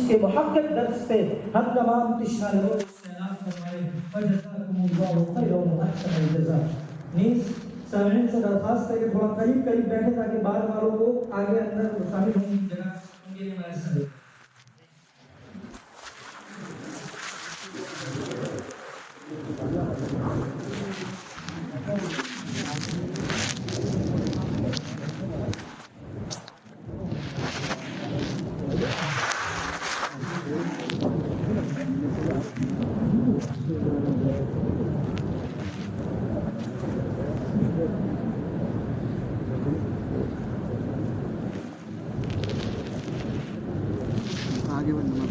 کے محقق درس پہ ہم تمام تشنائیوں سے اعلان فرمائے فجزاکم اللہ خیر و احسن الجزاء. نیز سامعین سے درخواست ہے کہ تھوڑا قریب بیٹھے تاکہ بعد والوں کو آگے اندر شامل ہونے کی جگہ ان کے لیے میسر ہو. آگے بڑھنا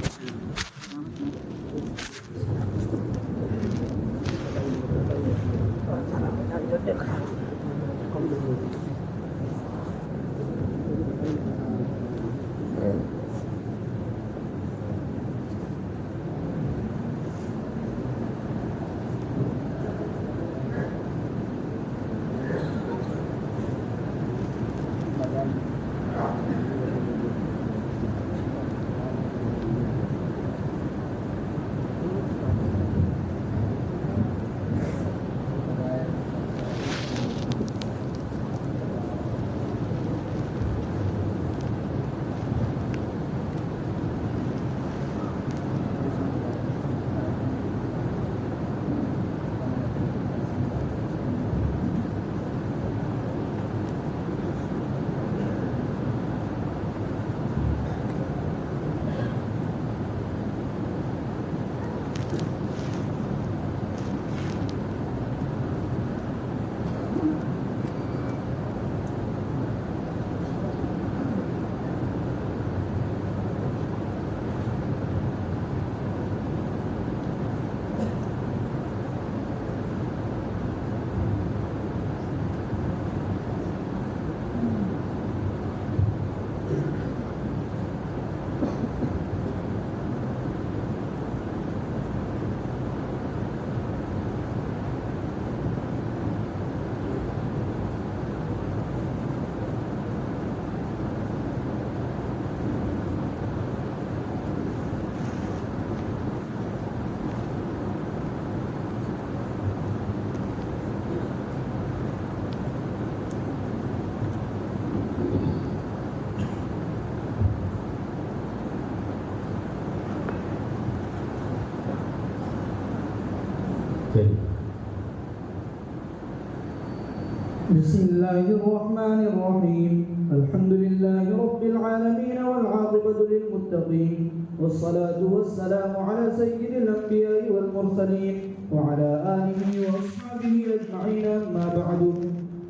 بسم الله الرحمن الرحيم. الحمد لله رب العالمين والعاقبة للمتقين والصلاة والسلام على سيد الأنبياء والمرسلين وعلى آله وأصحابه أجمعين. أما بعد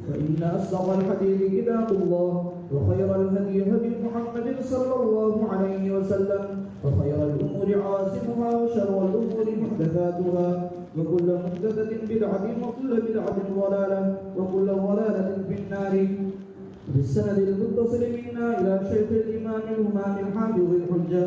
فإن أصدق الحديث كتاب الله وخير الهدي هدي محمد صلى الله عليه وسلم وخير الأمور عاصمها وشر الأمور محدثاتها وكل محدثة بدعة وكل بدعة ضلالة وكل ضلالة في النار. بالسند المتصل منا إلى شيخ الإمام الهمام الحافظ الحجة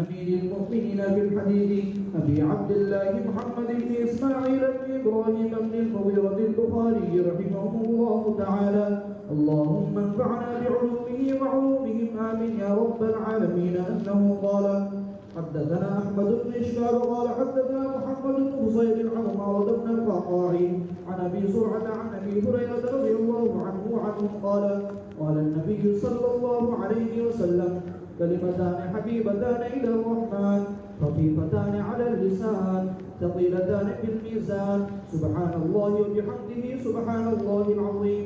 أمير المؤمنين بالحديث أبي عبد الله محمد بن إسماعيل بن إبراهيم بن المغيرة البخاري رحمه الله تعالى. اللهم انفعنا بعلومه وعلومهم آمين يا رب العالمين. أنه قال حدثنا أحمد بن إشبال قال حدثنا محمد بن فصيل عن عمارة بن القعقاع عن أبي زرعة عن أبي هريرة رضي الله عنه قال قال النبي صلى الله عليه وسلم كلمتان حبيبتان إلى الرحمن خفيفتان على اللسان ثقيلتان في الميزان سبحان الله وبحمده سبحان الله العظيم.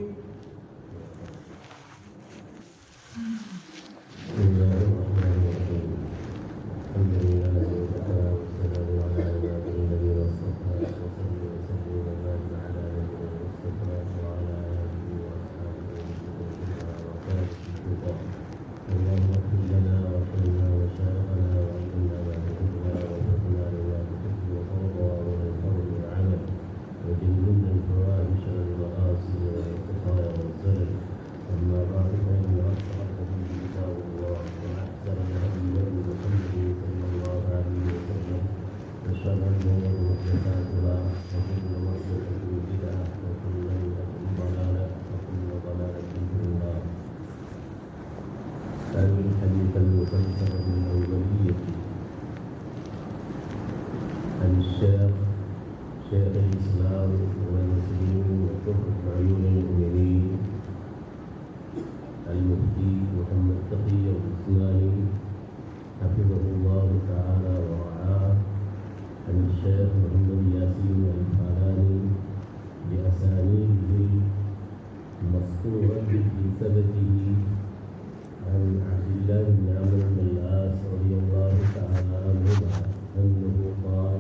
أما بعد فإن أصدق الحديث كتاب الله الشيخ شيخ الإسلام والمسلمين وقرة أعين المؤمنين المفتي محمد تقي العثماني حفظه الله تعالى ورعاه، عن الشيخ محمد ياسين الفاراني بأسانيده المذكورة في سبته عن عبد الله بن عمرو بن العاص رضي الله تعالى عنهما أنه قال: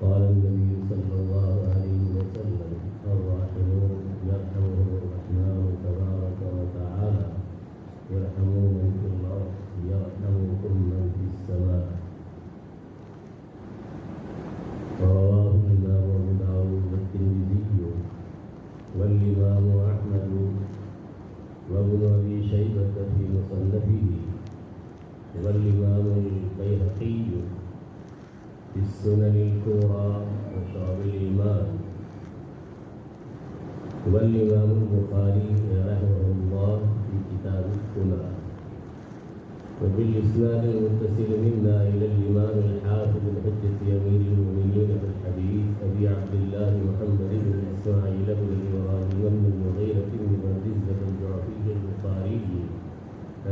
قال النبي صلى الله عليه وسلم: الراحمون يرحمهم الرحمن تبارك وتعالى يرحموا من في الأرض يرحمكم من في السماء. رواه الإمام أبو داود والترمذي والإمام أحمد وابن أبي شيبة في مصنفه والإمام البيهقي في السنن الكبرى وشعب الإيمان والإمام البخاري رحمه الله في كتاب السنن. وبالإسناد المتصل منا إلى الإمام الحافظ الحجة أمير المؤمنين في الحديث أبي عبد الله محمد بن إسماعيل بن إبراهيم بن المغيرة بن بردزة الجعفي البخاري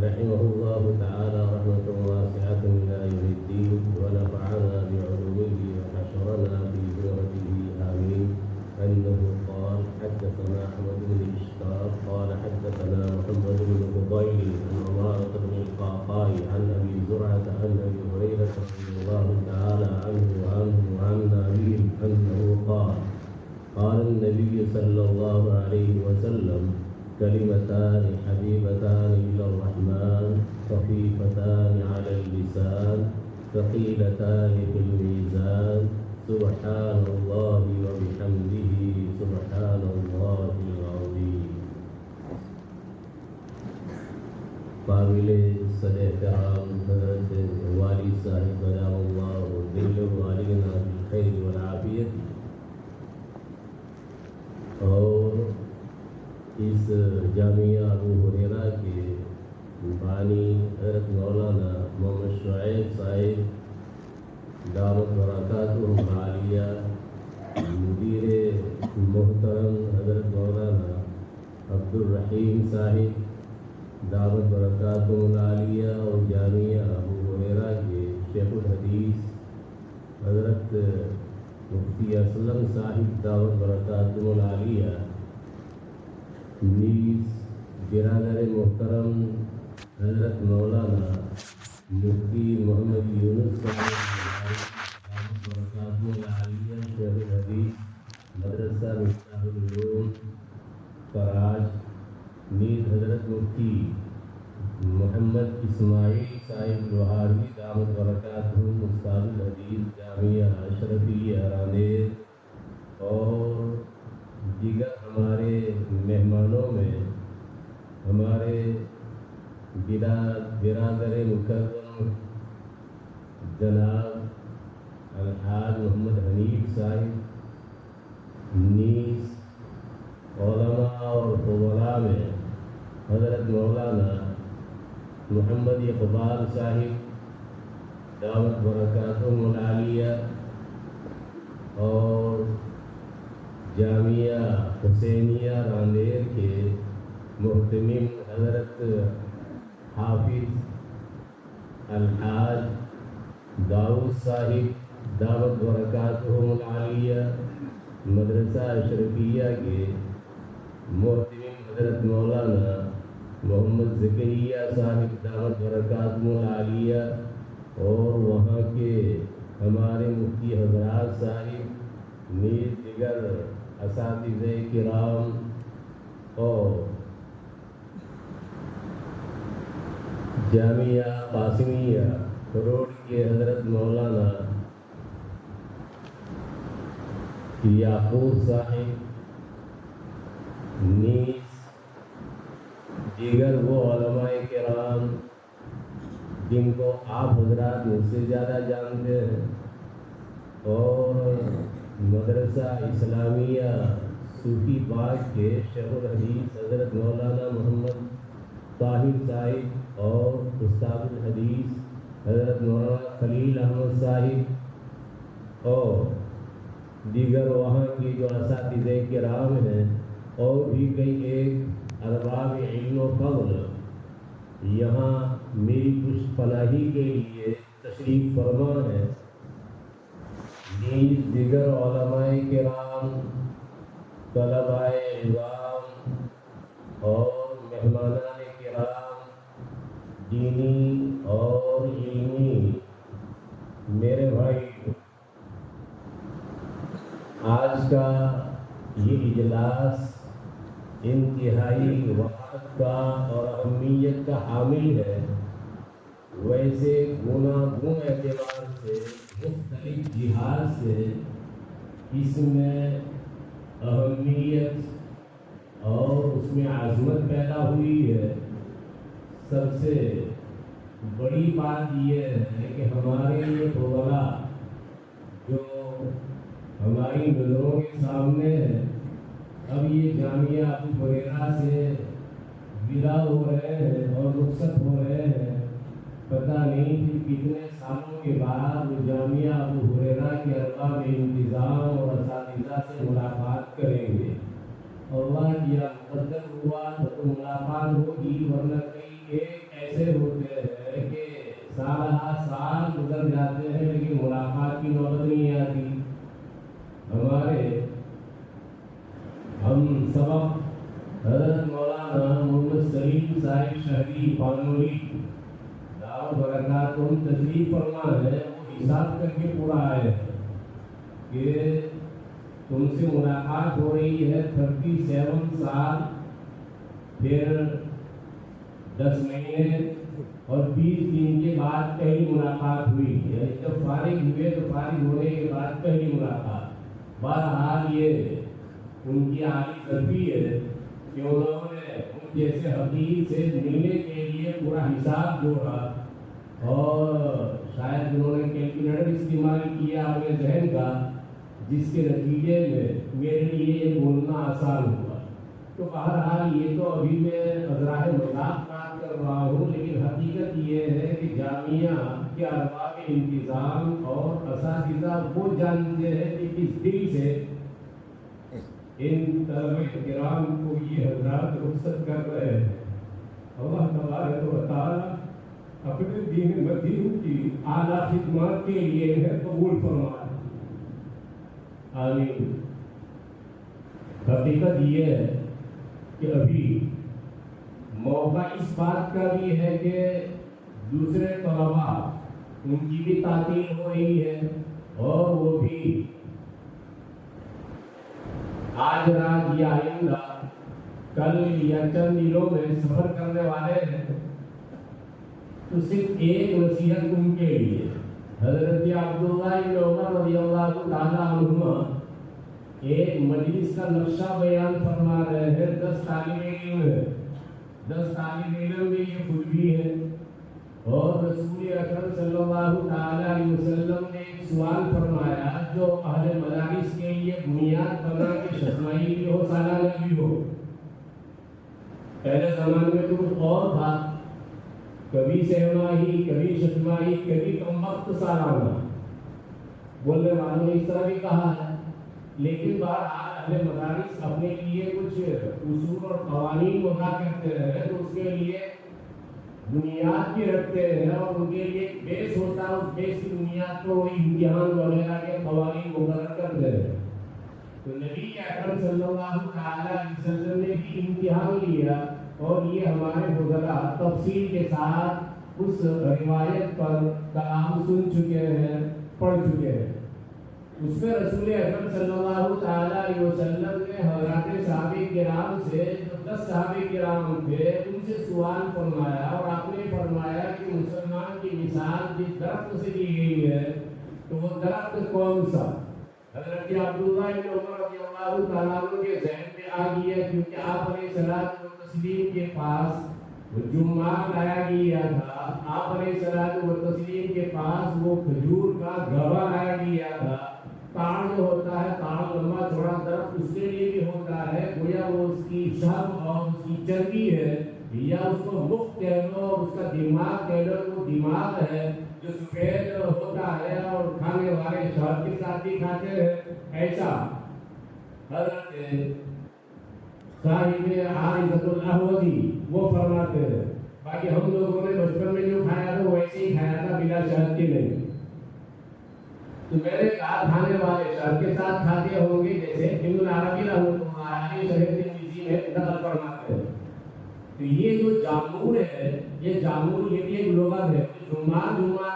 رحمه الله تعالى رحمة واسعة إلى يوم الدين، ونفعنا بعلومه وحشرنا في زمرته آمين. أنه قال: حدثنا أحمد بن إشتاق قال حدثنا محمد بن فضيل عن عمارة بن القعقاع عن أبي زرعة عن أبي هريرة رضي الله تعالى عنه وعن أبيه أنه قال: قال النبي صلى الله عليه وسلم: كلمتان حبيبتان إلى الرحمن خفيفتان على اللسان ثقيلتان في الميزان سبحان الله وبحمده سبحان الله العظيم. قابل صدر احترام حضرت والی صاحب بجام اللہ دل والدنا بالخیر والعافیت، اور اس جامعہ ابو ہریرہ کے بانی حضرت مولانا محمد شعیب صاحب دعوت برکاتہ عالیہ، مدیر محترم حضرت مولانا عبد الرحیم صاحب دعوت برکاتہ عالیہ، اور جامعہ ابو ہریرہ کے شیخ الحدیث حضرت مفتی اسلم صاحب دعوت برکاتہ عالیہ، نیز برادر محترم حضرت مولانا مفتی محمد یونس صاحب برکاتہ العالیہ شیخ الحدیث مدرسہ مفتاح العلوم کراج، نیز حضرت مفتی محمد اسماعیل صاحب لوہاروی دعوت برکاتہ استاد الحدیث جامعہ اشرفیہ راندیر، اور دیگر ہمارے مہمانوں میں ہمارے برادر مکرم جناب الحاج محمد حنیف صاحب، نیز علماء اور فضلاء میں حضرت مولانا محمد اقبال صاحب دعوت برکاتہ العالیہ، اور جامعہ حسینیہ راندیر کے محتمم حضرت حافظ الحاج داؤد صاحب دعوت برکاتہ العالیہ، مدرسہ اشرفیہ کے محتمم حضرت مولانا محمد زکریہ صاحب دعوت برکاتہ العالیہ، اور وہاں کے ہمارے مفتی حضرات صاحب، نیز دیگر اساتذہ کرام، اور جامعہ قاسمیہ کروڑ کے حضرت مولانا یعقوب صاحب، نیز دیگر وہ علماء کرام جن کو آپ حضرات مجھ سے زیادہ جانتے ہیں، اور مدرسہ اسلامیہ صوفی باغ کے شیخ الحدیث حضرت مولانا محمد طاہر صاحب، اور استاد الحدیث حضرت مولانا خلیل احمد صاحب، اور دیگر وہاں کی جو اساتذہ کرام ہیں اور بھی کئی ایک ارباب علم و فضل یہاں میری پشت پناہی کے لیے تشریف فرما ہے۔ دیگر علماء کرام، طلباء عظام اور مہمانان کرام، دینی اور علمی میرے بھائی، آج کا یہ اجلاس انتہائی وقت کا اور اہمیت کا حامل ہے۔ ویسے گوناگون اعتبار سے، مختلف جہات سے اس میں اہمیت اور اس میں عظمت پیدا ہوئی ہے۔ سب سے بڑی بات یہ ہے کہ ہمارے یہ فضلاء جو ہماری نظروں کے سامنے ہے، اب یہ جامعہ ابو ہریرہ سے ودا ہو رہے ہیں اور رخصت ہو رہے ہیں۔ پتہ نہیں کہ کتنے سالوں کے بعد وہ جامعہ ابو ہریرہ کے ارباب انتظام اور اساتذہ سے ملاقات کریں گے۔ اللہ کیا مقدر ہوا تو ملاقات ہوگی، ورنہ کئی ایک ایسے ہوتے ہیں کہ سالہ سال گزر جاتے ہیں لیکن ملاقات کی نوبت نہیں آتی۔ ہم سبق حضرت مولانا محمد سلیم صاحب شہری پانولی دعوت برکاتہم تشریف فرما ہے، وہ حساب کر کے پورا آئے ہیں کہ تم سے ملاقات ہو رہی ہے 37 سال، پھر 10 مہینے اور 20 دن کے بعد پہلی ملاقات ہوئی ہے۔ جب فارغ ہوئے تو فارغ ہونے کے بعد پہلی ملاقات۔ بہرحال یہ ان کی عالی ظرفی ہے کہ انہوں نے ان جیسے حقیق سے ملنے کے لیے پورا حساب جوڑا اور شاید انہوں نے کیلکولیٹر استعمال کیا اپنے ذہن کا، جس کے نتیجے میں میرے لیے یہ بولنا آسان ہوا۔ تو بہرحال یہ تو ابھی میں ازراہ مذاق بات کر رہا ہوں، لیکن حقیقت یہ ہے کہ جامعہ کے ارباب انتظام اور اساتذہ وہ جانتے ہیں کہ کس دل سے ان طلباء کرام کو یہ حضرات رخصت کر رہے ہیں۔ اللہ تبارک و تعالی اپنے دین مدین کی اعلیٰ خدمات کے لیے انہیں قبول فرمائے، آمین۔ حقیقت یہ ہے کہ ابھی موقع اس بات کا بھی ہے کہ دوسرے طلباء ان کی بھی تعطیل ہو رہی ہے اور وہ بھی آج رات یا آئندہ کل یا چند دنوں میں سفر کرنے والے ہیں۔ تو صرف ایک نصیحت ان کے لیے، حضرت عبداللہ بن عمر رضی اللہ تعالیٰ عنہما ایک مجلس کا نقشہ بیان فرما رہے ہیں۔ 10 طالب علم ہیں، 10 طالب علم میں یہ خود بھی ہے، اور رسول اکرم صلی اللہ تعالیٰ علیہ وسلم نے ایک سوال فرمایا جو اہل مدارس کے لیے بنیاد بنا کہ ششماہی بھی ہو، سالانہ بھی ہو۔ پہلے زمانے میں تو کچھ اور تھا، کبھی سہماہی، کبھی ششماہی، کبھی کم وقت سالانہ، بولنے والوں نے اس طرح بھی کہا ہے۔ لیکن بہرحال اہل مدارس اپنے لیے کچھ اصول اور قوانین وضع کرتے ہیں، تو اس کے لیے بنیاد بھی رکھتے ہیں اور ان کے لیے ایک بیس ہوتا ہے، اس بیس کی بنیاد کو وہی امتحان وغیرہ کے قوانین مقرر کرتے ہیں۔ تو نبی اکرم صلی اللہ علیہ وسلم نے بھی امتحان لیا اور یہ ہمارے فضلاء تفصیل کے ساتھ اس روایت پر کلام سن چکے ہیں، پڑھ چکے ہیں۔ اس میں رسول اکرم صلی اللہ تعالیٰ علیہ وسلم نے حضرات صحابہ کرام سے، جو 10 صحابہ کرام تھے، ان سے سوال فرمایا اور آپ نے فرمایا کہ مسلمان کی مثال جس درخت سے دی گئی ہے تو وہ درخت کون سا؟ حضرت عبداللہ بن عمر رضی اللہ تعالیٰ عنہ کے ذہن میں آ گیا، کیونکہ آپ علیہ الصلوۃ والتسلیم کے پاس جمعہ لایا گیا تھا، آپ علیہ الصلوۃ والتسلیم کے پاس وہ کھجور کا گھوا لایا گیا تھا۔ تاڑ جو ہوتا ہے، تاڑ لمبا چوڑا درخت، اس کے لیے بھی ہوتا ہے، گویا وہ اس کی شب اور اس کی چربی ہے، یا اس کو مخ کہہ لو، اس کا دماغ کہہ لو، وہ دماغ ہے، جو سفید ہوتا ہے اور کھانے والے شہد کے ساتھ بھی کھاتے ہیں، ایسا حضرت صاحب عارضۃ الاحوذی وہ فرماتے ہیں۔ باقی ہم لوگوں نے بچپن میں جو کھایا تھا ویسے ہی کھایا تھا، بلا شہد کے نہیں۔ تو میرے کہا کھانے والے شہد کے ساتھ کھاتے ہوں گے، جیسے ابن عربی رحمۃ اللہ علیہ شرح ترمذی میں نقل فرماتے ہیں۔ تو یہ جو جامور ہے، یہ جامور یہ بھی ایک لغت ہے، جمعہ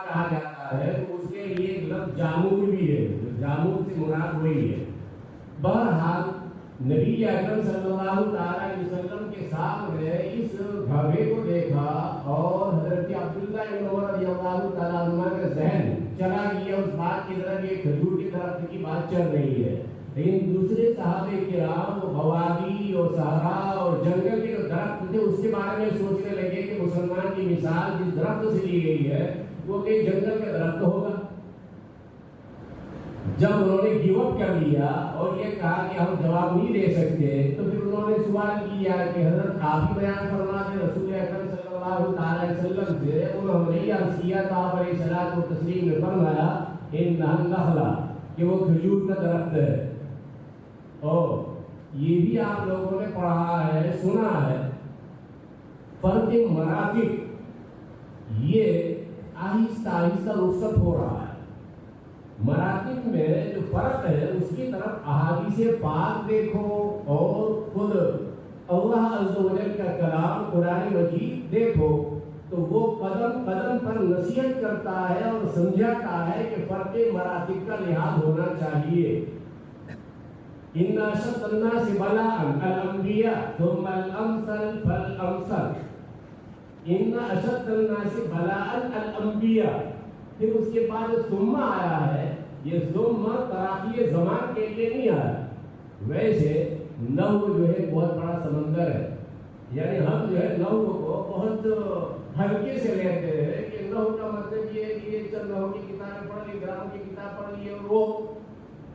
کہا جاتا ہے، تو اس کے لیے لفظ جامور بھی ہے، جامور سے مراد وہی ہے۔ بہرحال نبی اکرم صلی اللہ تعالیٰ علیہ وسلم کے سامنے اس بھاوے کو دیکھا اور حضرت عبداللہ بن عمر رضی اللہ تعالیٰ عنہ کا ذہن چلا گیا اس بات کی طرف، یہ کھجور کی طرف کی بات چل رہی ہے۔ لیکن دوسرے صحابہ کرام بوادی اور صحرا اور جنگل کے جو درخت تھے اس کے بارے میں سوچنے لگے کہ مسلمان کی مثال جس درخت سے لی گئی ہے وہ کہ جنگل کا درخت ہوگا۔ جب انہوں نے گیو اپ کر لیا اور یہ کہا کہ ہم جواب نہیں دے سکتے، تو پھر انہوں نے سوال کیا کہ حضرت آپ ہی بیان فرما دیں۔ رسول اکرم صلی اللہ تعالی علیہ وسلم سے انہوں نے یہ عرض کیا تھا، آپ علیہ الصلوۃ والتسلیم نے فرمایا انھا النخلہ، کہ وہ کھجور کا درخت ہے۔ اور یہ بھی آپ لوگوں نے پڑھا ہے، سنا ہے، فرق مراتب یہ آہستہ آہستہ رخصت ہو رہا ہے۔ مراتب میں جو فرق ہے اس کی طرف احادیث پاک دیکھو اور خود اللہ عز و جل کا کلام قرآن مجید دیکھو، تو وہ قدم قدم پر نصیحت کرتا ہے اور سمجھاتا ہے کہ فرق مراتب کا لحاظ ہونا چاہیے۔ ان اشد الناس بلاء الانبیاء ثم الامثل فالامثل، ان اشد الناس بلاء الانبیاء، پھر اس کے بعد ثم آیا ہے، یہ ثم تراخی زمان کے لیے نہیں آیا۔ ویسے نحو جو ہے بہت بڑا سمندر ہے، یعنی ہم جو ہے نحو کو بہت ہلکے سے لیتے ہیں کہ نحو کا مطلب یہ ہے کہ یہ چند نحو کی کتابیں پڑھ لی، گرامر کی کتاب پڑھ لی، اور وہ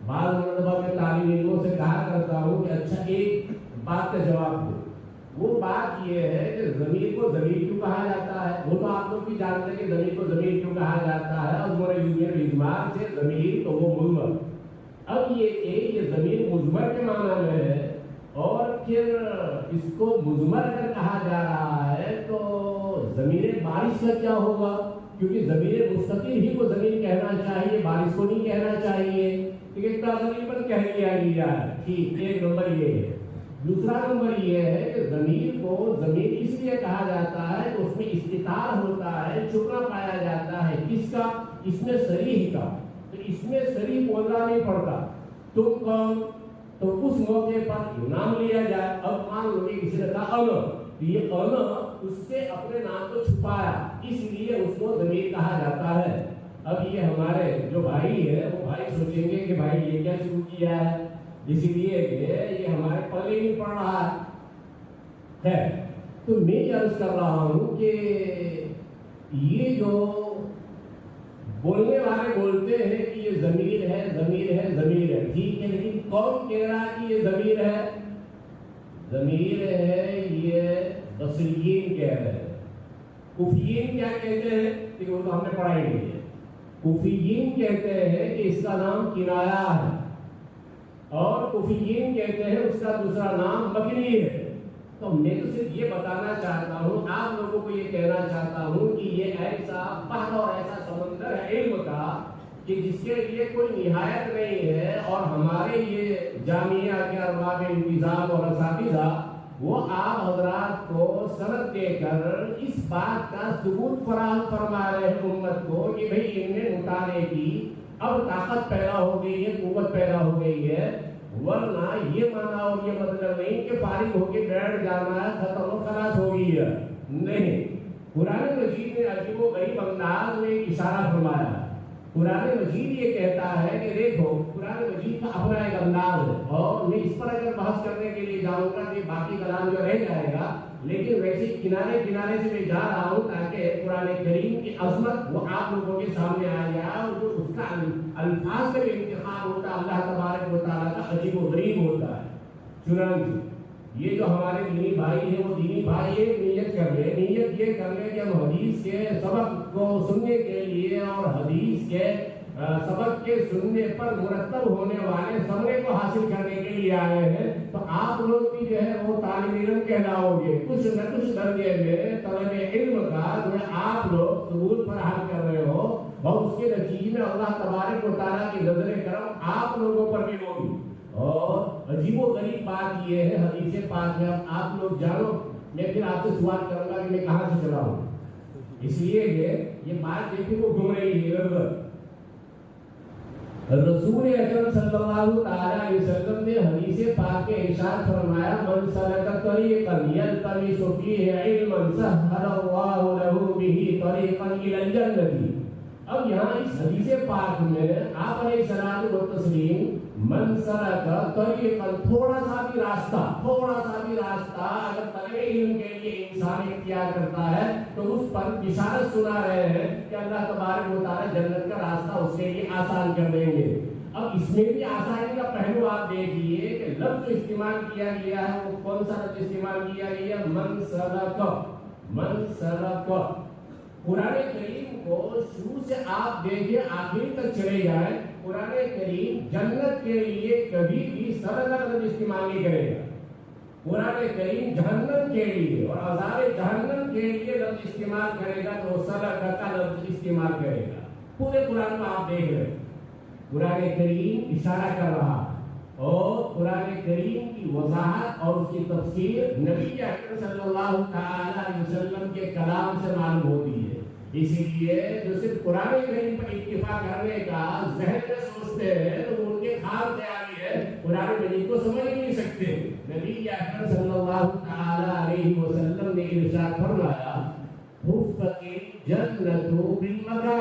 بعض مرتبہ میں طالب علموں سے کہا کرتا ہوں کہ اچھا ایک بات کا جواب دو۔ وہ بات یہ ہے کہ ضمیر کو ضمیر کیوں کہا جاتا ہے؟ وہ تو آپ لوگ بھی جانتے ہیں کہ ضمیر کو ضمیر کیوں کہا جاتا ہے، اور اجماع سے ضمیر تو وہ مضمر۔ اب یہ ضمیر مضمر کے معنی میں ہے، اور پھر اس کو مضمر اگر کہا جا رہا ہے تو ضمیر بارش کا کیا ہوگا؟ کیونکہ ضمیر مستقل ہی کو ضمیر کہنا چاہیے، بارش کو نہیں کہنا چاہیے، کیونکہ تقریباً کہہ لیا گیا ہے۔ ٹھیک، ایک نمبر یہ ہے۔ دوسرا نمبر یہ ہے کہ ضمیر کو ضمیر اس لیے کہا جاتا ہے کہ اس میں استتار ہوتا ہے، چھپنا پایا جاتا ہے۔ کس کا؟ اس میں صریح کا۔ تو اس میں صریح بولنا نہیں پڑتا، تم کون، تو اس موقع پر نام لیا جائے۔ اب مان لو کہ کسی نے کہا انا، تو یہ انا اس سے اپنے نام کو چھپایا، اس لیے اس کو ضمیر کہا جاتا ہے۔ اب یہ ہمارے جو بھائی ہے وہ بھائی سوچیں گے کہ بھائی یہ کیا شروع کیا ہے، اس لیے کہ یہ ہمارے پلے نہیں پڑ رہا ہے۔ تو میں یہ عرض کر رہا ہوں کہ یہ جو بولنے والے بولتے ہیں کہ یہ ضمیر ہے، ضمیر ہے، ضمیر ہے، ٹھیک ہے، لیکن کون کہہ رہا ہے کہ یہ ضمیر ہے؟ ضمیر ہے یہ بصریین کہہ رہے ہیں۔ کوفیین کیا کہتے ہیں؟ کہ وہ تو ہم نے پڑھائی نہیں ہے۔ کوفیین کہتے ہیں کہ اس کا نام کنایا ہے، اور کوفیین کہتے ہیں اس کا دوسرا نام مکنی ہے۔ تو میں تو صرف یہ بتانا چاہتا ہوں، آپ لوگوں کو یہ کہنا چاہتا ہوں کہ یہ ایسا بحر اور ایسا سمندر ہے علم کا کہ جس کے لیے کوئی نہایت نہیں ہے، اور ہمارے یہ جامعہ کے ارباب انتظام اور اساتذہ وہ آپ حضرات کو سند دے کر اس بات کا ثبوت فراہم فرما رہے ہیں امت کو کہ بھئی ان میں مطالعے کی اب طاقت پیدا ہو گئی ہے، قوت پیدا ہو گئی ہے۔ ورنہ یہ معنی اور یہ مطلب نہیں کہ فارغ ہو کے بیٹھ جانا ہے، ختم و خلاص ہو گئی ہے، نہیں۔ قرآن مجید نے عجیب و غریب انداز میں ایک اشارہ فرمایا ہے۔ قرآن مجید یہ کہتا ہے کہ دیکھو قرآن مجید کا اپنا ایک انداز ہے، اور میں اس پر اگر بحث کرنے کے لیے جاؤں گا کہ باقی کلام جو رہ جائے گا، لیکن ویسے کنارے کنارے سے میں جا رہا ہوں تاکہ قرآن کریم کی عظمت وہ آپ لوگوں کے سامنے آ جائے، اور جو اس کا الفاظ کا بھی انتخاب ہوتا ہے اللہ تبارک و تعالیٰ کا عجیب و غریب ہوتا ہے۔ چنانچہ یہ جو ہمارے دینی بھائی ہیں وہ دینی بھائی ایک نیت کر لیں، نیت یہ کر لیں کہ ہم حدیث کے سبق کو سننے کے لیے اور حدیث کے سبق کے سننے پر مرتب ہونے والے ثمرے کو حاصل کرنے کے لیے آئے ہیں، تو آپ لوگ بھی جو ہے وہ طالب علم کہلاؤ گے، کچھ نہ کچھ درجے میں طلب علم کا جو ہے آپ لوگ ثبوت فراہم کر رہے ہو، اور اس کے نتیجے میں اللہ تبارک و تعالیٰ کی نظر کرم آپ لوگوں پر بھی ہوگی۔ اور عجیب و غریب بات یہ ہے حدیث پاک میں، اب آپ لوگ جانو، میں پھر آپ سے سوال کروں گا کہ میں کہاں سے چلا ہوں، اس لیے یہ بات دیکھیں وہ گھوم رہی ہے ادھر۔ رسول اکرم صلی اللہ تعالی علیہ وسلم نے حدیث پاک میں ارشاد فرمایا، من سلک طریقا یلتمس فیہ علما سہل اللہ لہ بہ طریقا الی الجنۃ۔ اب یہاں اس حدیث پاک میں آپ علیہ الصلوۃ والتسلیم من سلک طریقا، تھوڑا سا بھی راستہ اگر طلب علم کے لیے انسان اختیار کرتا ہے تو اس پر بشارت سنا رہے ہیں کہ اللہ تبارک و تعالی جنت کا راستہ اس کے لیے آسان کر دیں گے۔ اب اس میں بھی آسانی کا پہلو آپ دیکھیے کہ لفظ جو استعمال کیا گیا ہے وہ کون سا لفظ استعمال کیا گیا؟ من سلک۔ قرآن کریم کو شروع سے آپ دیکھیں آخر تک چلے جائیں، قرآن کریم جنت کے لیے کبھی بھی سلک کا لفظ استعمال نہیں کرے گا۔ قرآن کریم جہنم کے لیے اور عذاب جہنم کے لیے لفظ استعمال کرے گا تو سلک کا لفظ استعمال کرے گا۔ پورے قرآن کو آپ دیکھ رہے ہیں، قرآن کریم اشارہ کر رہا اور قرآن کریم کی وضاحت اور اس کی تفسیر نبی اکرم صلی اللہ تعالی علیہ وسلم کے کلام سے معلوم ہوتی ہے۔ اسی لیے جو صرف قرآن کریم پر اکتفا کرنے کا ذہن میں سوچتے ہیں تو ان کے خام خیالی ہے، قرآن مجید کو سمجھ نہیں سکتے۔ نبی اکرم صلی اللہ تعالی علیہ وسلم نے ارشاد فرمایا، حفت الجنۃ بالمکارہ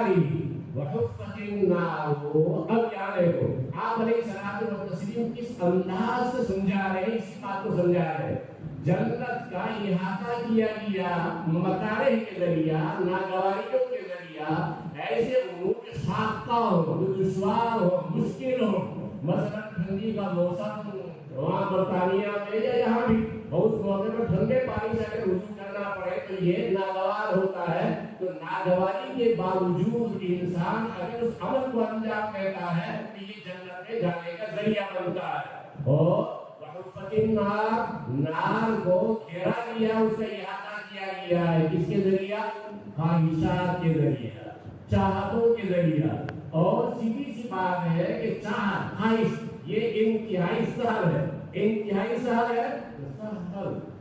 وحفت النار۔ اب یاد رکھو آپ علیہ الصلوۃ والتسلیم کس انداز سے سمجھا رہے ہیں، اس بات کو سمجھا رہے ہیں۔ جنت کا احاطہ کیا گیا مکارہ کے ذریعہ، ناگواریوں کے ذریعہ، ایسے امور کے ساختہ ہو جو دشوار ہو، مشکل ہو، مثلا ٹھنڈی کا موسم وہاں برطانیہ میں یا یہاں بھی، اور اس موقع پر ٹھنڈے پانی سے اگر وضو کرنا پڑے تو یہ ناگوار ہوتا ہے۔ تو ناگواری کے باوجود انسان اگر اس عمل کو انجام دیتا ہے تو یہ جنت میں جانے کا ذریعہ بنتا ہے۔ اور وحفت النار، نار کو گھیرا گیا، اس سے احاطہ کیا گیا ہے، کس کے ذریعہ؟ خواہشات کے ذریعہ، چاہتوں کے ذریعہ۔ اور سیدھی سی بات ہے کہ چاہت، خواہش یہ انتہائی سہل ہے، انتہائی سہل ہے۔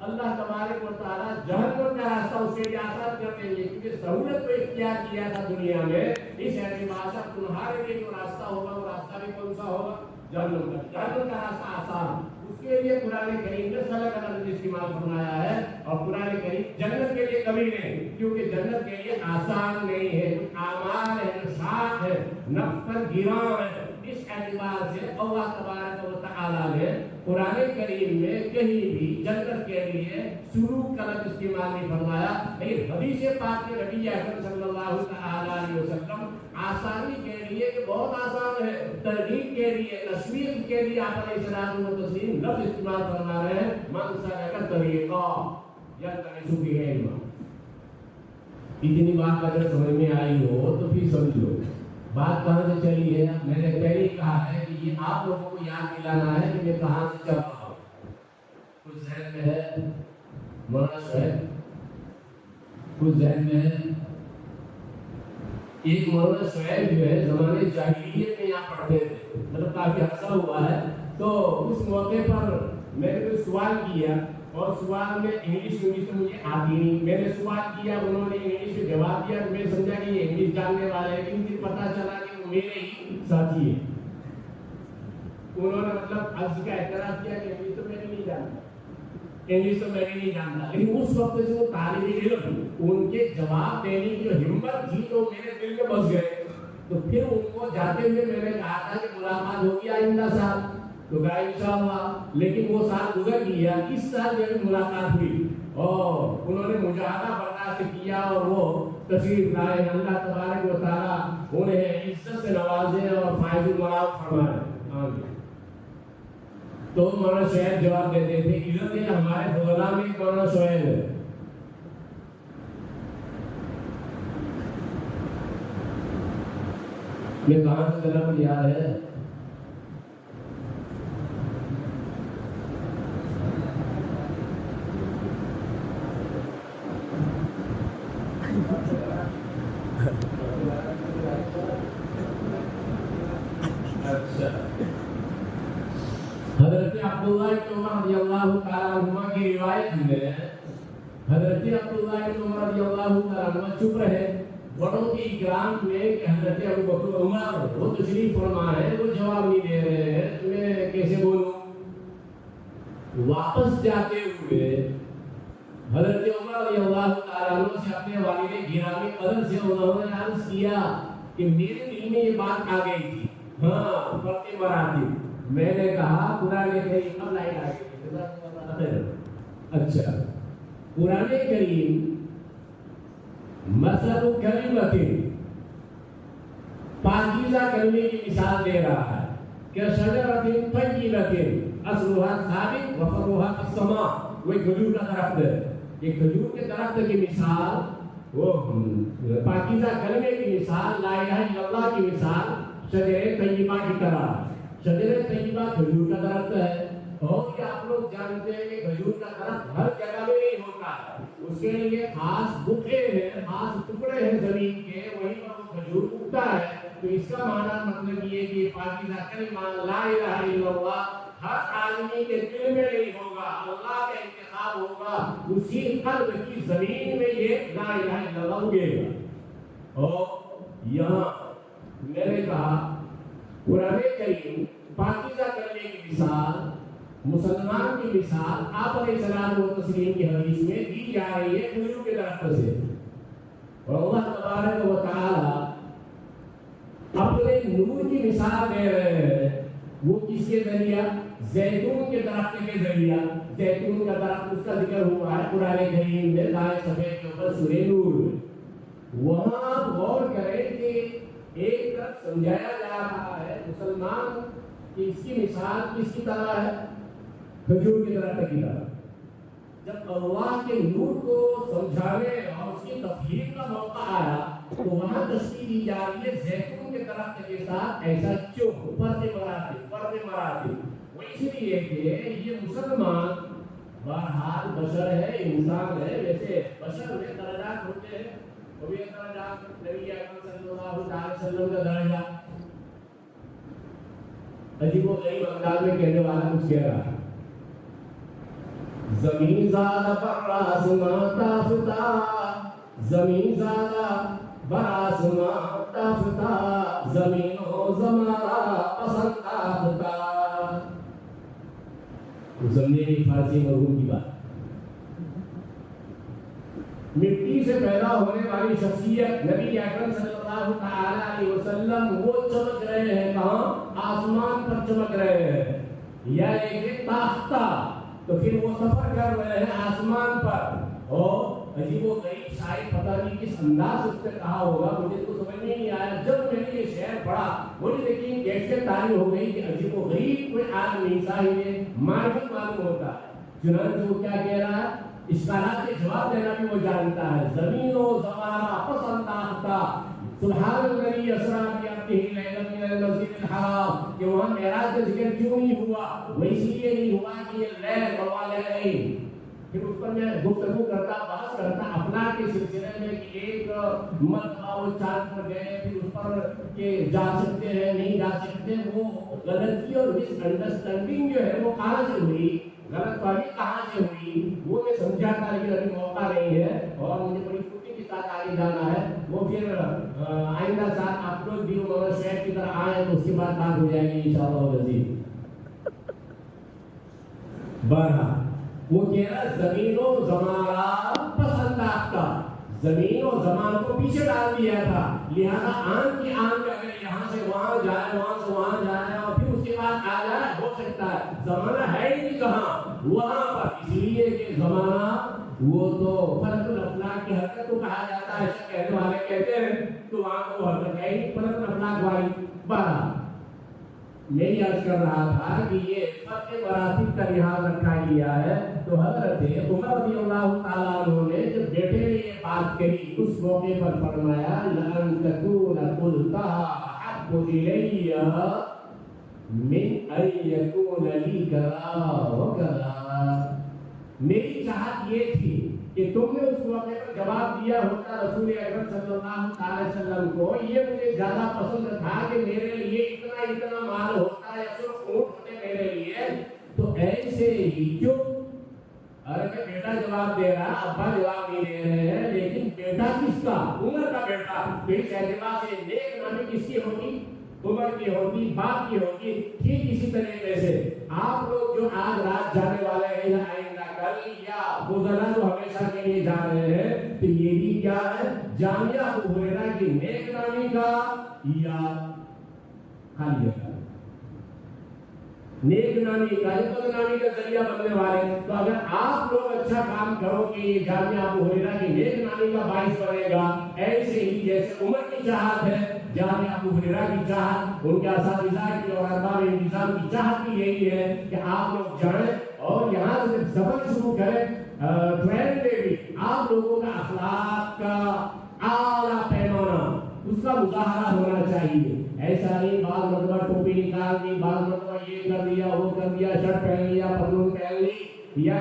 اللہ تبارک و تعالیٰ جہنم کا راستہ اس کے لیے آسان کر دیں گے، کیونکہ سہولت کو اختیار کیا تھا دنیا میں۔ اس اعتبار سے تمہارے لیے جو راستہ ہوگا وہ راستہ بھی کون سا ہوگا؟ جہنم کا۔ جہنم کا راستہ آسان، اس کے لیے قرآن کریم نے سلک کا لفظ استعمال فرمایا ہے، اور قرآن کریم جنت کے لیے کبھی نہیں، کیونکہ جنت کے لیے آسان نہیں ہے، کچھ اعمال ہے، شاق ہے، نفس پر گراں ہے۔ اس اعتبار سے اللہ تبارک و تعالیٰ نے قرآن کریم میں کہیں بھی جنت کے لیے سلوک کا لفظ استعمال نہیں فرمایا، لیکن حدیث پاک میں نبی اکرم صلی اللہ تعالی علیہ وسلم آسانی کے لیے کہ بہت آسان ہے، ترغیب کے لیے، تشویق کے لیے آپ علیہ السلام و تسلیم لفظ استعمال فرما رہے ہیں، من سلک طریقا یلتمس فیہ علما۔ اتنی بات اگر سمجھ میں آئی ہو تو پھر سمجھ لو بات کہاں سے چلی ہے۔ میں نے پہلے ہی کہا ہے کہ یہ آپ لوگوں کو یاد دلانا ہے کہ میں کہاں سے چل رہا ہوں۔ کچھ ذہن میں ہے مولانا صاحب، کچھ ذہن میں ہے؟ ایک مولانا صاحب جو ہے زمانے جاہلیت میں یہاں پڑھتے تھے، مطلب کافی عرصہ ہوا ہے، تو اس موقع پر میں نے سوال کیا، اور سوال میں انگلش تو مجھے آتی نہیں، میں نے سوال کیا، انہوں نے انگلش میں جواب دیا، میں سمجھا کہ یہ انگلش جاننے والے ہیں، لیکن پھر پتا چلا کہ وہ میرے ہی ساتھی ہیں۔ انہوں نے مطلب عرض کا اعتراف کیا کہ انگلش تو میں بھی نہیں جانتا، انگلش تو میں بھی نہیں جانتا، لیکن اس وقت سے وہ طالب علم ان کے جواب دینے کی جو ہمت تھی تو میرے دل میں بس گئے۔ تو پھر ان کو جاتے ہوئے میں نے کہا تھا کہ ملاقات ہوگی آئندہ سال، تو کہا انشاءاللہ، لیکن وہ سال گزر گیا، اس سال جب ملاقات ہوئی اور انہوں نے مجاہدہ برداشت کیا اور وہ تشریف لائے۔ اللہ تبارک و تعالیٰ انہیں عزت سے نوازے اور فائز المعاد فرمائے، آمین۔ تو مولانا شعیب جواب دیتے تھے ادھر کے ہمارے فضلاء میں مولانا شعیب ہے. یہ کہاں سے جنم لیا ہے؟ حضرت عبداللہ بن عمر رضی اللہ تعالیٰ عنہ کی روایت میں حضرت عبداللہ بن عمر رضی اللہ تعالیٰ عنہ چپ رہے بڑوں کی اکرام میں کہ حضرت ابو بکر عمر وہ تشریف فرما ہے وہ جواب نہیں دے رہے ہیں میں کیسے بولوں. واپس جاتے ہوئے حضرت عمر رضی اللہ تعالیٰ عنہ سے اپنے والد گرامی قدر سے انہوں نے عرض کیا کہ میرے دل میں یہ بات آ گئی تھی. ہاں فرق مراتب. میں نے کہا قرآن کریم اب لائن آ گئی. اچھا قرآن کریم مثل کلمت پاکیزہ کلمے کی مثال دے رہا ہے کہ شجرۃ طیبۃ اصلها ثابت وفرعها فی السماء. وہ کھجور کا درخت ہے. یہ کھجور کے درخت کی مثال وہ پاکیزہ کلمے کی مثال لا الہ الا اللہ کی مثال شجر طیبہ کی طرح. شجر طیبہ کھجور کا درخت ہے اور یہ آپ لوگ جانتے ہیں کہ کھجور کا درخت ہر جگہ میں نہیں ہوتا. اس کے لیے خاص بکھے ہیں خاص ٹکڑے ہیں زمین کے وہیں پر وہ کھجور اگتا ہے. تو اس کا معنی مطلب یہ کہ پاکیزہ کلمہ لا الہ الا اللہ ہر آدمی کے دل میں نہیں ہوگا. اللہ کا انتخاب ہوگا اسی قلب کی زمین میں یہ لا الہ الا اللہ اگے گا. اور یہاں میں نے کہا قرآن کریم پاکیزہ کرنے کی مثال مسلمان کی مثال آپ علیہ السلام و تسلیم کی حدیث میں دی جا رہی ہے کھجور کے درخت سے. اور اللہ تبارک و تعالی اپنے نور کی مثال دے رہے ہیں. وہ کس کے ذریعہ؟ زیتون کے درخت کے ذریعہ. زیتون کا درخت اس کا ذکر ہوا ہے قرآن کریم میں دائیں صفحے کے اوپر سورہ نور میں. وہاں آپ غور کریں کہ ایک طرف سمجھایا جا رہا ہے مسلمان کہ اس کی مثال کس کی طرح ہے؟ کھجور کی درخت کی طرح. جب اللہ کے نور کو سمجھانے اور اس کی تفہیم کا موقع آیا تو وہاں تشریح دی جا رہی ہے زیتون کے درخت کے ساتھ ایسا کیوں؟ فرق مراتب. وہ اس لیے کہ یہ مسلمان بہرحال بشر ہے انسان ہے. ویسے بشر میں درجات ہوتے ہیں. وہ یہ درجات نبی اکرم صلی اللہ علیہ وسلم کا درجہ عجیب و غریب انداز میں کہنے والا کچھ کہہ رہا ہے. زمین زادہ بر آسمان تافتا زمین زادہ بر آسمان تافتا زمین و زمانہ پسند تافتا. سمجھے گی فارسی مرحوم کی بات. مٹی سے پیدا ہونے والی شخصیت نبی اکرم صلی اللہ تعالی علیہ وسلم وہ چمک رہے ہیں کہاں؟ آسمان پر چمک رہے ہیں. یا ایک تاختہ تو پھر وہ سفر کر رہے ہیں آسمان پر. اور عجیب و غریب شاعر پتہ نہیں کس انداز اس نے کہا ہوگا مجھے تو سمجھ نہیں آیا. جب میں نے یہ شعر پڑھا مجھے لیکن کیسے تعلیم ہو گئی کہ عجیب و غریب کوئی آدمی صاحب معرفت معلوم ہوتا ہے. چنانچہ وہ کیا کہہ رہا ہے؟ اشکالات کے جواب دینا بھی وہ جانتا ہے. زمین و زمانہ پسند آختا سبحان الذی اسریٰ بعبدہ لیلا من المسجد الحرام. کہ وہاں معراج کا ذکر کیوں نہیں ہوا؟ وہ اس لیے نہیں ہوا کہ یہ لیل بڑوا لے نہیں. پھر اس پر میں گفتگو کرتا بحث کرتا اپنا کے سلسلے میں کہ ایک مرتبہ وہ چاند پر گئے پھر اس پر کہ جا سکتے ہیں نہیں جا سکتے. وہ غلطی اور مس انڈرسٹینڈنگ جو ہے وہ کہاں سے ہوئی؟ غلط فہمی کہاں سے ہوئی وہ میں سمجھاتا لیکن ابھی موقع نہیں ہے اور مجھے بڑی چھوٹی کے ساتھ آگے جانا ہے. وہ پھر آئندہ ساتھ آپ لوگ بھی مولانا شعیب کی طرح آئیں تو اس کے بعد بات ہو جائے گی انشاءاللہ العزیز. بہرحال وہ کہہ رہا زمین و زمانہ پسند آفتہ. زمین و زمان کو پیچھے ڈال دیا تھا لہذا آن کی آن میں اگر یہاں سے وہاں جائے وہاں سے وہاں جائے اور پھر اس کے بعد آ جائے ہو سکتا ہے. زمانہ ہے ہی نہیں کہاں وہاں پر. اس لیے کہ زمانہ وہ تو فلک الافلاک کی حرکت کو کہا جاتا ہے. ایسا کہنے والے کہتے ہیں تو وہاں کو حرکت ہے ہی فلک الافلاک والی. بہرحال میں یہ عرض کر رہا تھا کہ یہ فرق مراتب کا لحاظ رکھا گیا ہے. تو حضرت عمر رضی اللہ تعالیٰ عنہ نے جب بیٹے نے یہ بات کہی اس موقع پر فرمایا لَأَن تَكُونَ قُلْتَهَا أَحَبُّ إِلَيَّ مِنْ أَن يَكُونَ لِي كَذَا وَكَذَا. میری چاہت یہ تھی کہ تم نے اس موقع پر جواب دیا ہوتا رسول اکرم صلی اللہ علیہ وسلم کو. یہ مجھے زیادہ پسند تھا کہ میرے لیے اتنا مال ہوتا ہے صرف اونٹ ہوتے میرے لیے. تو ایسے ہی جو ارے بیٹا جواب دے رہا ابا جواب نہیں دے رہے ہیں لیکن بیٹا کس کا؟ عمر کا بیٹا. پھر اعتبار سے نیک نامی کس کی ہوگی؟ عمر کی ہوگی، باپ کی ہوگی. ٹھیک اسی طریقے سے آپ لوگ جو آج رات جانے والے ہیں یا آئندہ کل یا گزرا جو ہمیشہ کے لیے جا رہے ہیں تو یہ بھی کیا ہے؟ جامعہ ابو ہریرہ کی نیک نامی کا یا خالی کا نیک نامی کا یا بدنامی کا ذریعہ بننے والے. تو اگر آپ لوگ اچھا کام کرو کہ یہ جامعہ ابو ہریرہ کی نیک نامی کا باعث بنے گا. ایسے ہی جیسے عمر کی چاہت ہے جامعہ ابو ہریرہ کی چاہت، ان کے اساتذہ کی اور ارباب انتظام کی چاہت بھی یہی ہے کہ آپ لوگ جائیں اور یہاں سے سفر شروع کریں. ٹرین میں بھی آپ لوگوں کا اخلاق کا اعلیٰ پیمانہ اس کا مظاہرہ ہونا چاہیے. ایسا نہیں بعض مرتبہ ٹوپی نکال دی، بعض مرتبہ یہ کر دیا وہ کر دیا، شرٹ پہن لیا پتلون پہن لی، یا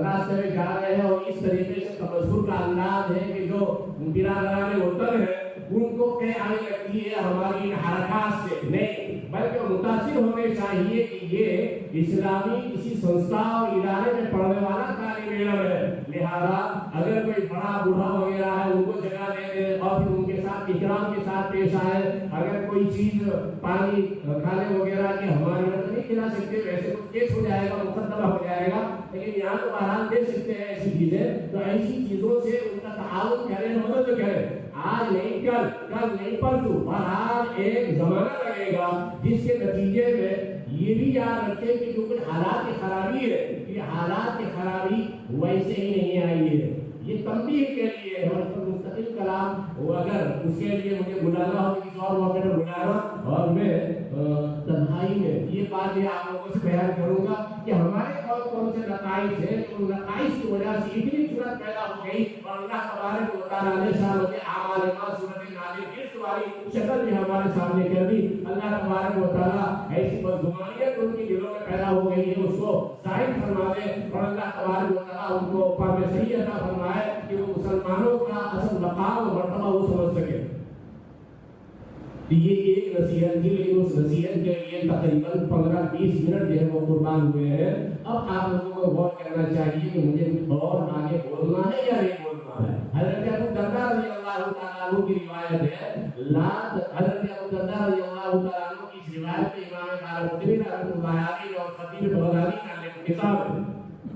راستے میں جا رہے ہیں اور اس طریقے سے تبصر کا انداز ہے کہ جو برادران وطن ہے ان کو کہ آنے لگتی ہے ہماری ان حرکات سے. نہیں، بلکہ متاثر ہونے چاہیے کہ یہ اسلامی کسی سنستھا اور ادارے میں پڑھنے والا طالب علم ہے. لہذا اگر کوئی بڑا بوڑھا وغیرہ ہے ان کو جگہ دے دے اور پھر ان کے ساتھ اکرام کے ساتھ پیش آئے. اگر کوئی چیز پانی کھانے وغیرہ کی ہماری مدد نہیں کھلا سکتے ویسے تو کیس ہو جائے گا، مقدمہ ہو جائے گا، لیکن یہاں تو بہرحال دے سکتے ہیں ایسی چیزیں. تو ایسی چیزوں سے ان کا تعاون کریں، مدد کریں. آج نہیں کل نہیں پرسوں، بہرحال ایک زمانہ لگے گا جس کے نتیجے میں یہ بھی یاد رکھیں کہ جو کچھ حالات کی خرابی ہے یہ حالات کی خرابی ویسے ہی نہیں آئی ہے. یہ تنبیہ کے لیے اور مستقل کلام اگر اس کے لیے مجھے بلانا ہو کسی اور موقع پر بلانا اور میں تنہائی میں یہ بات یہ آپ لوگوں سے بیان کروں گا کہ ہمارے کون سے نتائج ہیں. ان نتائج کی وجہ سے اتنی صورت پیدا ہو گئی اور اللہ تبارک و تعالیٰ نے صورت اعمال ما صورت نازل قسط والی شکل بھی ہمارے سامنے کر دی. اللہ تبارک و تعالیٰ ایسی بدگمانیت ان کے دلوں میں پیدا ہو گئی ہے اس کو ظاہر فرما دے اور اللہ تبارک و تعالیٰ ان کو فہم صحیح عطا فرمائے کہ وہ مسلمانوں کا اصل مقام و مرتبہ وہ سمجھ سکے. یہ ایک نصیحت تھی لیکن اس نصیحت کے لیے تقریباً 15-20 منٹ جو ہے وہ قربان ہوئے ہیں. اب آپ لوگوں کو غور کرنا چاہیے کہ مجھے کچھ اور آگے بولنا ہے یا نہیں بولنا ہے. حضرت ابو درداء رضی اللہ تعالیٰ عنہ کی روایت ہے. حضرت ابو درداء رضی اللہ تعالیٰ عنہ کی اس روایت میں امام دارقطنی رحمۃ اللہ علیہ اور خطیب بغدادی کا کتاب ہے.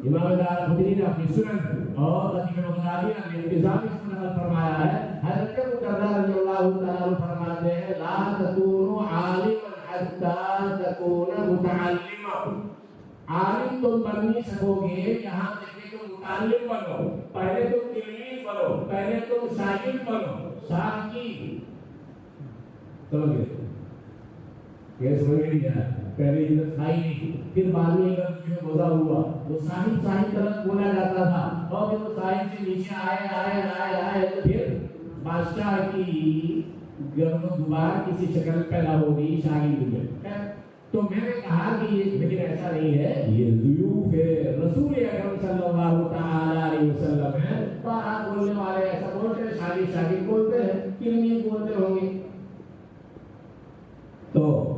امام دارقطنی نے اپنی سنن اور خطیب بغدادی نے انتظامی سنن فرمایا ہے. حضرت ابو درداء رضی اللہ تعالیٰ عنہ فرماتے ہیں لا تكونوا عالما حتى تكونوا متعلما. عالم تم بن نہیں سکو گے یہاں تک کہ تم متعلم بنو. پہلے تم تلميذ بنو، پہلے تم شاگرد بنو. شاگرد سمجھ گئے؟ یہ سمجھ نہیں آیا. پہلے عزت کھائی نہیں، پھر بعد میں اگر جو گزا ہوا وہ صاحب طرف بولا جاتا تھا اور پھر وہ صاحب سے نیچے آئے تو پھر بادشاہ کی گرد و غبار کسی شکل پیدا ہو گئی شاگرد میں. تو میں نے کہا کہ یہ لیکن ایسا نہیں ہے، یہ ضیوف رسول اکرم صلی اللہ تعالی علیہ وسلم ہے. تو آپ بولنے والے ایسا بولتے ہیں، شاگرد بولتے ہیں، تلميذ بولتے ہوں گے. تو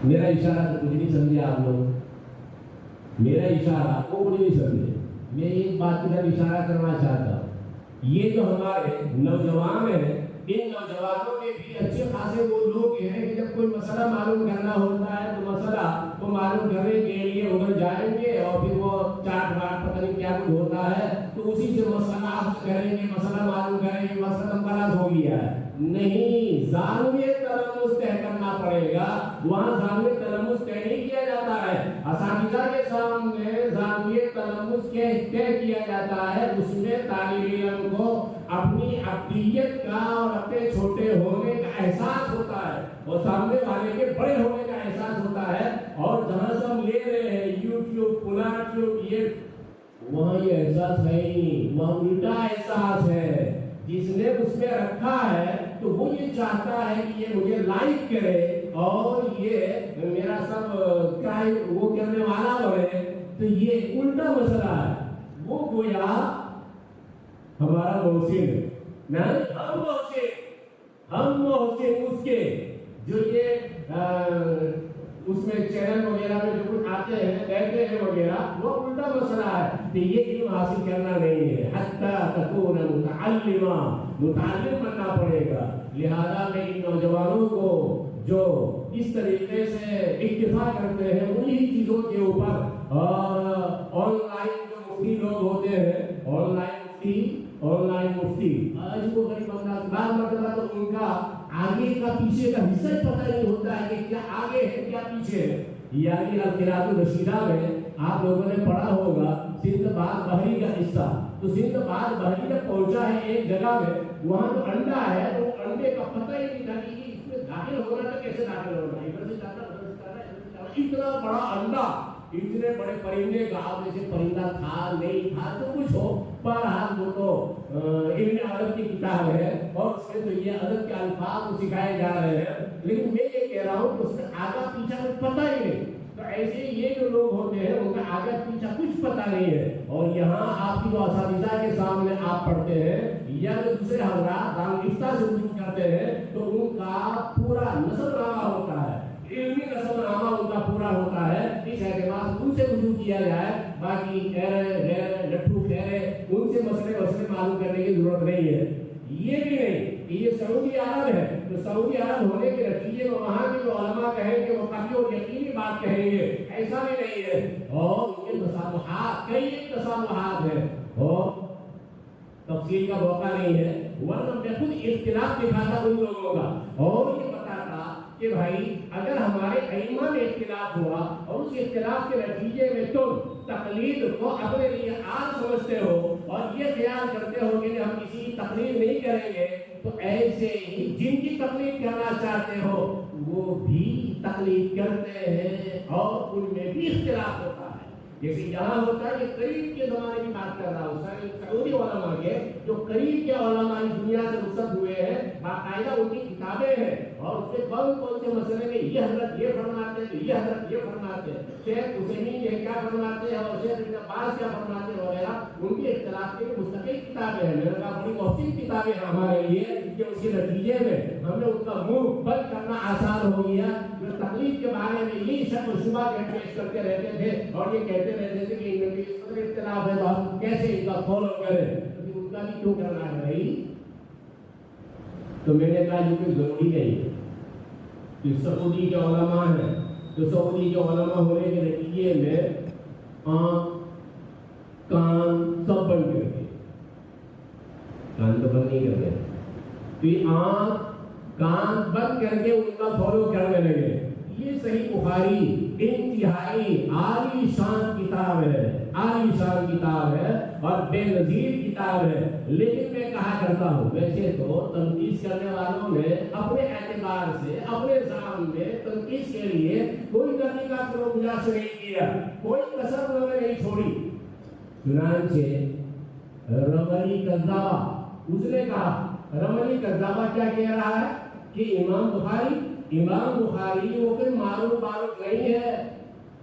میرا اشارہ تو کچھ نہیں سمجھے آپ لوگ. میرا اشارہ وہ کچھ نہیں سمجھے. میں ایک بات کی طرف اشارہ کرنا چاہتا ہوں. یہ جو ہمارے نوجوان ہیں ان نوجوانوں میں بھی اچھے خاصے وہ لوگ ہیں کہ جب کوئی مسئلہ معلوم کرنا ہوتا ہے تو مسئلہ کو معلوم کرنے کے لیے ادھر جائیں گے اور پھر وہ چاٹ باٹ پتہ نہیں کیا کچھ ہوتا ہے تو اسی سے مسئلہ آپ کریں گے، مسئلہ معلوم کریں گے، مسئلہ غلط ہو گیا ہے. نہیں، زاویہ تلمس طے کرنا پڑے گا. وہاں زاویہ تلمس طے نہیں کیا جاتا ہے. اساتذہ کے سامنے زاویہ تلمس طے کیا جاتا ہے. اس میں طالب علم کو اپنی عبدیت کا اور اپنے چھوٹے ہونے کا کا احساس ہوتا ہے اور سامنے والے کے بڑے ہونے کا احساس ہوتا ہے. اور جہاں سے ہم لے رہے ہیں یوٹیوب ٹیوب یہ وہاں یہ احساس ہے ہی نہیں, وہاں الٹا احساس ہے. جس نے اس میں رکھا ہے تو وہ یہ چاہتا ہے کہ یہ مجھے لائک کرے اور یہ میرا سب کرائم وہ کرنے والا بنے. تو یہ الٹا مسئلہ ہے. وہ گویا ہمارا محسن ہے, ہم محسن اس کے جو یہ اس میں چینل وغیرہ میں جو کچھ آتے ہیں کہتے ہیں وغیرہ, وہ الٹا مسئلہ ہے. تو یہ علم حاصل کرنا نہیں ہے, حتی تکون متعلما, متعلم بننا پڑے گا. لہذا میں ان نوجوانوں کو جو اس طریقے سے اکتفا کرتے ہیں انہی چیزوں کے اوپر, آن لائن جو مفتی لوگ ہوتے ہیں, آن لائن مفتی آج کو غریب انداز بار مرتبہ تو ان کا آگے کا پیچھے کا حصہ پتہ نہیں ہوتا ہے کہ کیا آگے ہے کیا پیچھے ہے. یعنی القراءۃ الرشیدہ میں آپ لوگوں نے پڑھا ہوگا سندھ باد بحری کا حصہ. تو سندھ باد بحری تک پہنچا ہے ایک جگہ میں, وہاں جو انڈا ہے تو انڈے کا پتہ ہی نہیں تھا کہ اس میں داخل ہونا تو کیسے داخل ہونا ہے. اتنا بڑا انڈا, اتنے بڑے پرندے گاؤں میں سے پرندہ تھا نہیں تھا تو کچھ ہو, بہرحال وہ تو علم ادب کی کتاب ہے اور اس میں تو یہ ادب کے الفاظ سکھائے جا رہے ہیں. لیکن میں یہ کہہ رہا ہوں کہ اس میں آگا پیچھا کچھ پتہ ہی نہیں. تو ایسے یہ جو لوگ ہوتے ہیں ان کا آگے پیچھا کچھ پتہ نہیں ہے. اور یہاں آپ کی جو اساتذہ کے سامنے آپ پڑھتے ہیں یا جو دوسرے حضرات دارالفتہ سے رجوع کرتے ہیں تو ان کا پورا نسب نامہ ہوتا ہے, علمی نسب نامہ ان کا پورا ہوتا ہے. اس اعتبار سے ان سے رجوع کیا جائے, باقی لٹھو خیرے ان سے مسئلے معلوم کرنے کی ضرورت نہیں ہے. یہ بھی نہیں کہ یہ سعودی عرب ہے تو سعودی عرب ہونے کے نتیجے میں وہاں کے جو علماء کہیں گے وہ قطعی اور یقینی بات کہیں گے, ایسا بھی نہیں ہے. اور ان کے تصالحات کئی تصالحات ہیں اور تفصیل کا موقع نہیں ہے, ورنہ میں خود اختلاف دکھاتا ان لوگوں کا اور یہ بتاتا کہ بھائی اگر ہمارے ائمہ میں اختلاف ہوا اور اس اختلاف کے نتیجے میں تم تقلید کو اپنے لیے عام سمجھتے ہو اور یہ خیال کرتے ہو کہ ہم کسی کی تقلید نہیں کریں گے, تو ایسے ہی جن کی تقلید کرنا چاہتے ہو وہ بھی تقلید کرتے ہیں اور ان میں بھی اختلاف ہوتا ہے. جیسے یہاں ہوتا ہے کہ قریب کے زمانے کی بات کر رہا ہوں, سعودی علماء کے جو قریب کے علماء اس دنیا سے رخصت ہوئے ہیں, باقاعدہ ان کی کتابیں ہیں اور اس میں کون سے مسئلے میں یہ حضرت یہ فرماتے ہیں, یہ حضرت یہ فرماتے ہیں, شیخ عثیمین یہ کیا فرماتے ہیں اور شیخ ابن باز کیا فرماتے ہیں وغیرہ, ان کے اختلاف کے مستقل کتابیں ہیں. میرے پاس بڑی محسن کتابیں ہیں ہمارے لیے کہ اس کے نتیجے میں ہم نے ان کا منہ بند کرنا آسان ہو گیا. جو تقلید کے بارے میں یہی شک و شبہ پیش کرتے رہتے تھے اور یہ کہتے رہتے تھے کہ ان میں اس قدر اختلاف ہے تو ہم کیسے ان کا فالو کریں, تو ان کا بھی کیوں کرنا ہے بھائی. تو میں نے کہا یہ کوئی ضروری نہیں ہے کہ سعودی کے علماء ہیں تو سعودی کے علماء ہونے کے نتیجے میں آنکھ کان سب بند کر کے, کان تو بند نہیں کرتے, تو یہ آنکھ کان بند کر کے ان کا فالو کرنے لگے. یہ صحیح بخاری انتہائی عالی شان کتاب ہے, عالی شان کتاب ہے اور بے نظیر کتاب ہے. لیکن میں کہا کرتا ہوں ویسے تو تنقید کرنے والوں نے اپنے اعتبار سے اپنے زعم میں تنقید کے لیے کوئی کرنے کا گنجائش نہیں کیا, کوئی کسر انہوں نے نہیں چھوڑی. چنانچہ رملی کذابہ اس نے کہا, رملی کذابہ کیا کہہ رہا ہے کہ امام بخاری وہ کوئی معروف نہیں ہے.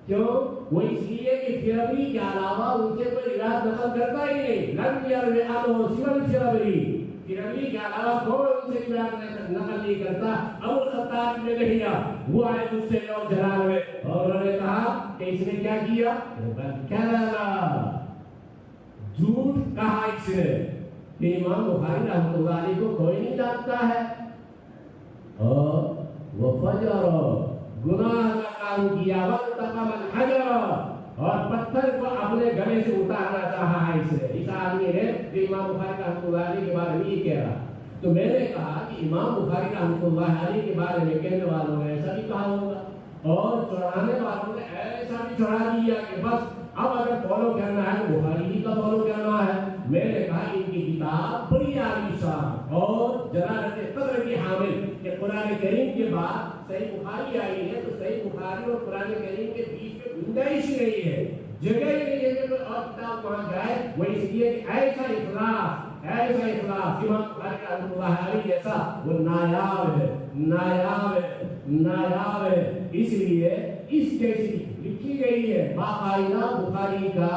کیوں؟ وہ اس لیے کہ فربری کے علاوہ ان سے کوئی روایت نقل کرتا ہی نہیں. لم يروي عنه سوى الفربری, فربری کے علاوہ کوئی ان سے روایت نقل نہیں کرتا. ابو الخطاب نے کہا وہ آئے مجھ سے اور جلال میں, اور انہوں نے کہا کہ اس نے کیا کیا, جھوٹ کہا اس نے کہ امام بخاری رحمۃ اللہ علیہ کو کوئی نہیں جانتا ہے اور وہ فجر گناہ کا کام کیا, وَالْتَقَمَ الْحَجَرَ اور پتھر کو اپنے گلے سے اتارنا چاہا ہے. اس آدمی نے جو امام بخاری رحمۃ اللہ علیہ کے بارے میں یہ کہہ رہا. تو میں نے کہا کہ امام بخاری رحمۃ اللہ علیہ کے بارے میں کہنے والوں نے ایسا بھی کہا ہوگا اور چڑھانے والوں نے ایسا بھی چڑھا دیا کہ بس اب اگر فالو کرنا ہے تو بخاری ہی کا فالو کرنا ہے. میں نے کہا ان کی کتاب بڑی عالیشان اور جلالت قدر کی حامل کہ قرآن کریم کے بعد صحیح بخاری آئی ہے تو صحیح بخاری اور قرآن کریم کے بیچ میں گنجائش ہی نہیں ہے، جگہ ہی نہیں ہے کہ اور کتاب وہاں جائے۔ وہ اس لیے کہ ایسا اخلاص امام بخاری رحمۃ اللہ علیہ جیسا وہ نایاب ہے۔ اس لیے اس جیسی لکھی گئی ہے باقاعدہ بخاری کا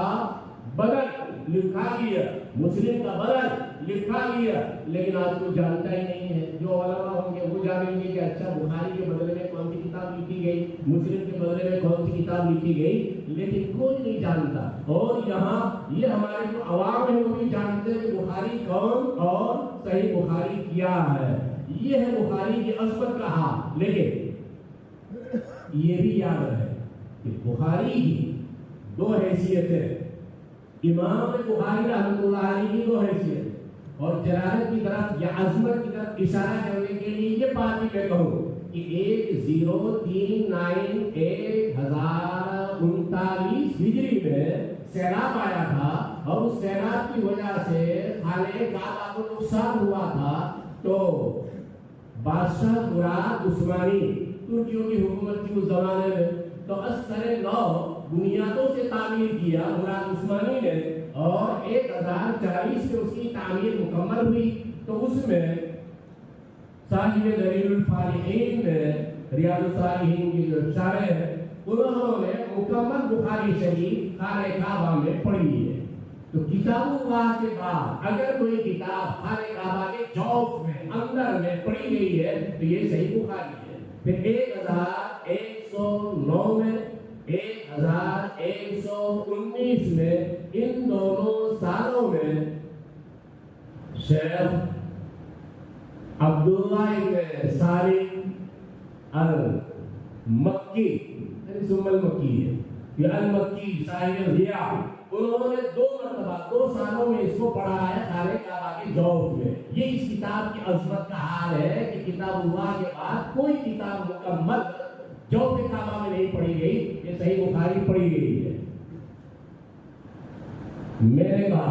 بدل لکھا گیا، مسلم کا بدل لکھا گیا، لیکن آج کوئی جانتا ہی نہیں ہے۔ جو علماء ہوں گے وہ جانیں گے کہ اچھا بخاری کے بدلے میں کون سی کتاب لکھی گئی، مسلم کے بدلے میں کون سی کتاب لکھی گئی، لیکن کوئی نہیں جانتا۔ اور یہاں یہ ہمارے جو عوام ہیں وہ بھی جانتے ہیں کہ بخاری کون اور صحیح بخاری کیا ہے۔ یہ ہے بخاری کی عظمت کا حال۔ لیکن یہ بھی یاد رہے کہ بخاری کی دو حیثیتیں، امام بخاری رحمۃ اللہ علیہ کی دو حیثیت، اور جلالت کی طرف یا عظمت کی طرف اشارہ کرنے کے لیے یہ بات بھی میں کہوں کہ 1039 ہجری میں سیلاب آیا تھا اور اس سیلاب کی وجہ سے خانہ کعبہ کو نقصان ہوا تھا، تو بادشاہ مراد عثمانی ترکیوں کی حکومت تھی اس زمانے میں، تو اثر نو بنیادوں سے تعمیر کیا مراد عثمانی نے، اور 1040 میں اس کی تعمیر مکمل ہوئی۔ تو اس میں صاحب دلیل الفالحین نے ریاض الصالحین کی جو شرح ہے انہوں نے مکمل بخاری شریف خانہ کعبہ میں پڑھی ہے۔ تو کتاب اللہ کے بعد اگر کوئی کتاب خانہ کعبہ کے جوف میں اندر میں پڑھی گئی ہے تو یہ صحیح بخاری ہے۔ پھر 1109 میں 1119 میں ان دونوں سالوں میں شیخ عبداللہ ابن سالم المکی المکی ہے یہ المکی صاحب ضیاء، انہوں نے 2 مرتبہ 2 سالوں میں اس کو پڑھا ہے خانہ کعبہ کے جوف میں۔ یہ اس کتاب کی عظمت کا حال ہے کہ کتاب اللہ کے بعد کوئی کتاب مکمل جوف کعبہ میں نہیں پڑھی گئی، یہ صحیح بخاری پڑھی گئی ہے۔ میں نے کہا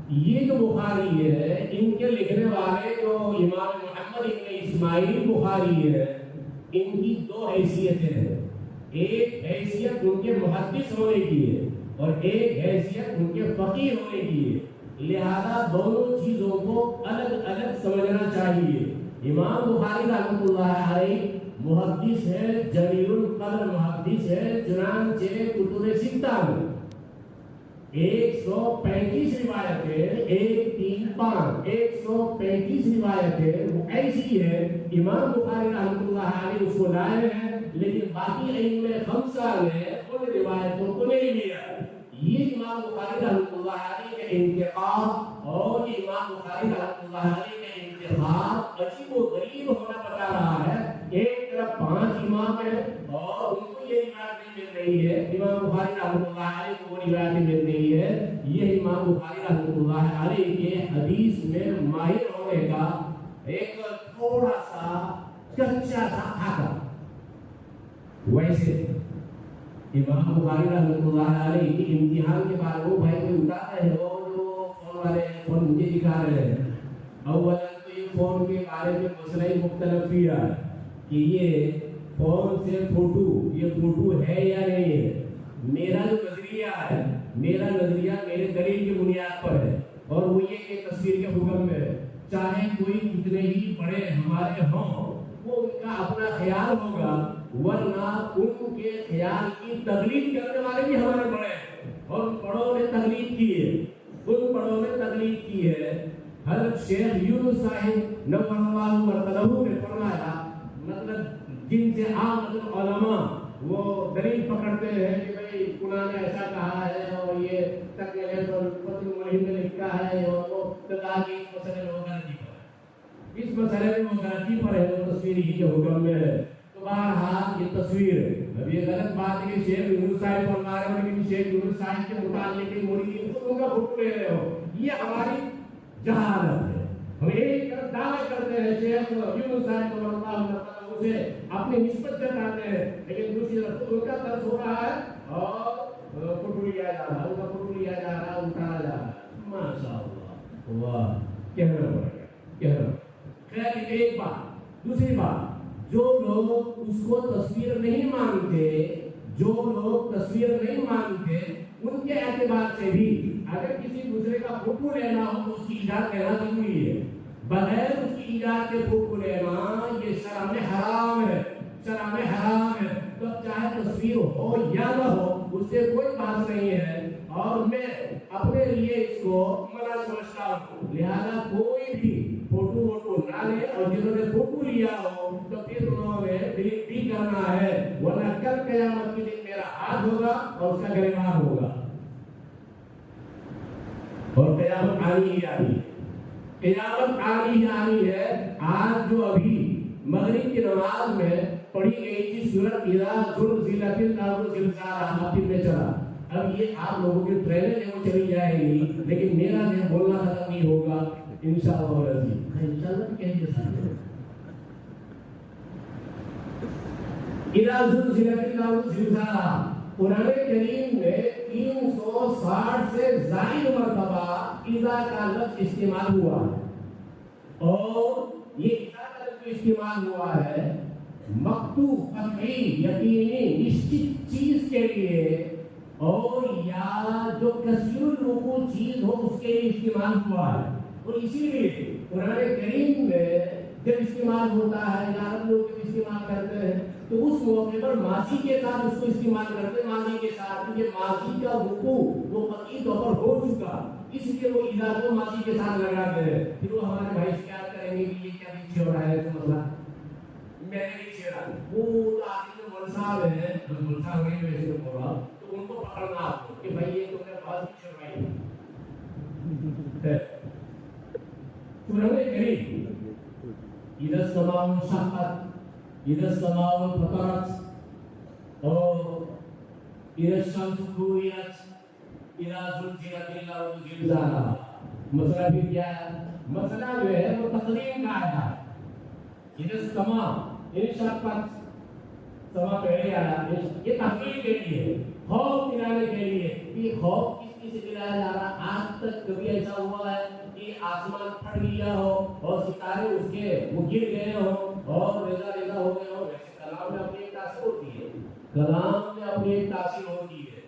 یہ جو بخاری ہے ان کے لکھنے والے جو امام محمد ابن اسماعیل بخاری ہے، ان کی 2 حیثیتیں ہیں، ایک حیثیت ان کے محدث ہونے کی ہے اور ایک حیثیت ان کے فقیہ ہونے کی ہے، لہذا دونوں چیزوں کو الگ الگ سمجھنا چاہیے۔ امام بخاری رحمۃ اللہ علیہ محدث ہے، جلیل القدر محدث ہے، چنانچہ کتب ستہ میں 135 روایتیں 135 روایتیں وہ ایسی ہے امام بخاری رحمۃ اللہ علیہ اس کو لائے ہیں، لیکن باقی ائمہ خمسہ نے ان روایتوں کو نہیں لیا۔ یہ امام بخاری رحمۃ اللہ علیہ کا انتخاب اور امام بخاری رحمۃ اللہ علیہ کا انتخاب عجیب و غریب ہونا بتا رہا ہے۔ ایک طرف 5 امام ہیں اور ان کو یہ روایت نہیں مل رہی ہے، امام بخاری رحمۃ اللہ علیہ کو وہ روایت مل رہی ہے۔ یہ امام بخاری رحمۃ اللہ علیہ کے حدیث میں ماہر ہونے کا ایک تھوڑا سا کچا سا خاکہ۔ ویسے امام بخاری رحمۃ اللہ علیہ کی امتحان کے بعد وہ بھائی کوئی اٹھاتا ہے وہ جو فون والے فون مجھے دکھا رہے ہیں، اولا تو یہ فون کے بارے میں مسئلہ مختلف ہے کہ یہ فون سے فوٹو یہ فوٹو ہے یا نہیں ہے۔ میرا جو نظریہ ہے، میرا نظریہ میرے دلیل کی بنیاد پر ہے، اور وہ یہ کہ تصویر کے حکم میں ہے، چاہے کوئی کتنے ہی بڑے ہمارے ہوں وہ ان کا اپنا خیال ہوگا، ورنہ ان کے خیال کی تقلید کرنے والے بھی ہمارے بڑے ہیں، اور ان بڑوں نے تقلید کی ہے، حضرت شیخ یونس صاحب نور اللہ مرتضہ نے فرمایا، مطلب جن سے عام علماء وہ دلیل پکڑتے ہیں کہ بھئی قرآن نے ایسا کہا ہے اور یہ تقریر پر فتح الملہم نے لکھا ہے، اور وہ کہا کہ اس مسئلے میں وہ غلطی پر ہے، اس مسئلے میں وہ غلطی پر ہے، وہ تصویر ہی کے حکم میں ہے۔ تو بہرحال یہ تصویر ہے، اب یہ غلط بات ہے کہ شیخ یونس صاحب فرما رہے ہیں لیکن شیخ یونس صاحب کے متعلق مریدین خود ان کا فوٹو لے رہے ہو، یہ ہماری جہالت ہے۔ ہم ایک طرف دعویٰ کرتے ہیں شیخ یونس صاحب کو سے اپنی نسبت جتاتے ہیں، لیکن دوسری طرف ان کا درس ہو رہا ہے اور فوٹو لیا جا رہا ہے، ان کا فوٹو لیا جا رہا ہے، اٹھایا جا رہا ہے۔ ماشاء اللہ واہ کہنا پڑے گا کہنا. خیر ایک بات. دوسری بات، جو لوگ اس کو تصویر نہیں مانتے، جو لوگ تصویر نہیں مانتے، ان کے اعتبار سے بھی اگر کسی دوسرے کا فوٹو لینا ہو تو اس کی ایجاد لینا ضروری ہے. بغیر اس کی ایجاد کے فوٹو لینا یہ شرع میں حرام ہے، شرع میں حرام ہے. تو چاہے تصویر ہو یا نہ ہو اس سے کوئی بات نہیں ہے، اور میں اپنے لیے اس کو منع سمجھتا ہوں. لہذا کوئی بھی فوٹو ووٹو نہ لے، اور جنہوں نے فوٹو لیا ہو تو پھر انہوں نے ڈیلیٹ بھی کرنا ہے، ورنہ کل قیامت کے دن میرا ہاتھ ہوگا اور اس کا گریبان ہوگا. اور قیامت آنی ہی آنی ہے، قیامت آنی ہی آنی ہے. آج جو ابھی مغرب کی نماز میں پڑھی گئی تھی سورۃ اذا زلزلت الارض زلزالها، پھر میں چلا. اب یہ آپ لوگوں کی ٹریننگ ہے وہ چلی جائے گی، لیکن میرا جو بولنا ختم نہیں ہوگا انشاءاللہ العزیز. انشاءاللہ کہیں گے ساتھ اذا زلزلت الارض زلزالها. قرآن کریم میں 360 سے زائد مرتبہ اذا کا لفظ استعمال ہوا ہے، اور یہ اذا کا لفظ استعمال ہوا ہے مقطوع، قطعی، یقینی، نشچت چیز کے لیے، اور یا جو کثیر الوقوع چیز ہو اس کے لیے استعمال ہوا ہے. اور اسی لیے قرآن کریم میں جب استعمال ہوتا ہے یا عرب لوگ جب استعمال کرتے ہیں تو اس موقع پر ماضی کے ساتھ اس کو استعمال کرتے ہیں، ماضی کے ساتھ، کیونکہ ماضی کا وقوع وہ قطعی طور پر ہو چکا، اس لیے وہ اذا کو ماضی کے ساتھ لگاتے ہیں. پھر وہ ہمارے بھائی شکایت کریں گے کہ یہ کیا پیچھے ہو رہا ہے تو مسئلہ میں نہیں چھیڑا. وہ آخر میں مول صاحب ہیں، مول صاحب نہیں ویسے تو بولا، تو ان کو پکڑنا آپ کو کہ بھائی یہ تم نے بات چھڑوائی ہے. قرآن کریم اذا السماء انشقت، اذا السماء انفطرت، اور اذا الشمس كورت، اذا زلزلت الارض زلزالها. مسئلہ بھی کیا ہے؟ مسئلہ جو ہے وہ تقدیم کا آیا ہے. اذا السماء انشقت، سما پہلے آیا، یہ تحقیق کے لیے، خوف دلانے کے لیے. یہ خوف کس چیز سے دلایا جا رہا؟ آج تک کبھی ایسا ہوا ہے کہ آسمان پھٹ گیا ہو اور ستارے اس کے وہ گر گئے ہو اور ریزہ ریزہ ہو گئے ہو؟ ویسے کلام میں اپنی ایک تاثیر ہوتی ہے، کلام میں اپنی ایک تاثیر ہوتی ہے.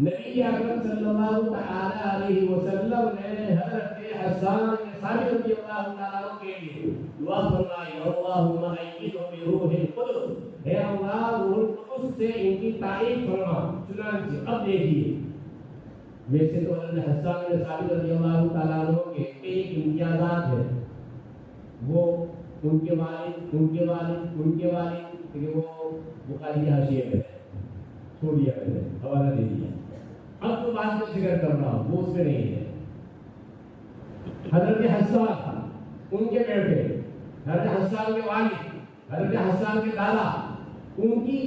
نبی اکرم صلی اللہ تعالی علیہ وسلم نے حضرت حسان بن ثابت رضی اللہ تعالیٰ عنہ کے لیے دعا فرمائی، اللہم ایدہ بروح القدس، اے اللہ روح القدس سے ان کی تعریف فرما. چنانچہ اب دیکھیے، ویسے تو حضرت حسان بن ثابت رضی اللہ تعالیٰ عنہ کے ایک امتیازات ہیں، وہ ان کے والد کہ وہ بخاری کے حاشیے میں چھوڑ دیا، میں نے حوالہ دے دیا. اب تو بات میں ذکر کر رہا ہوں وہ اس میں نہیں ہے. حضرت حسان ان کے بیٹے، حضرت حسان کے والد، حضرت حسان کے دادا، ان کی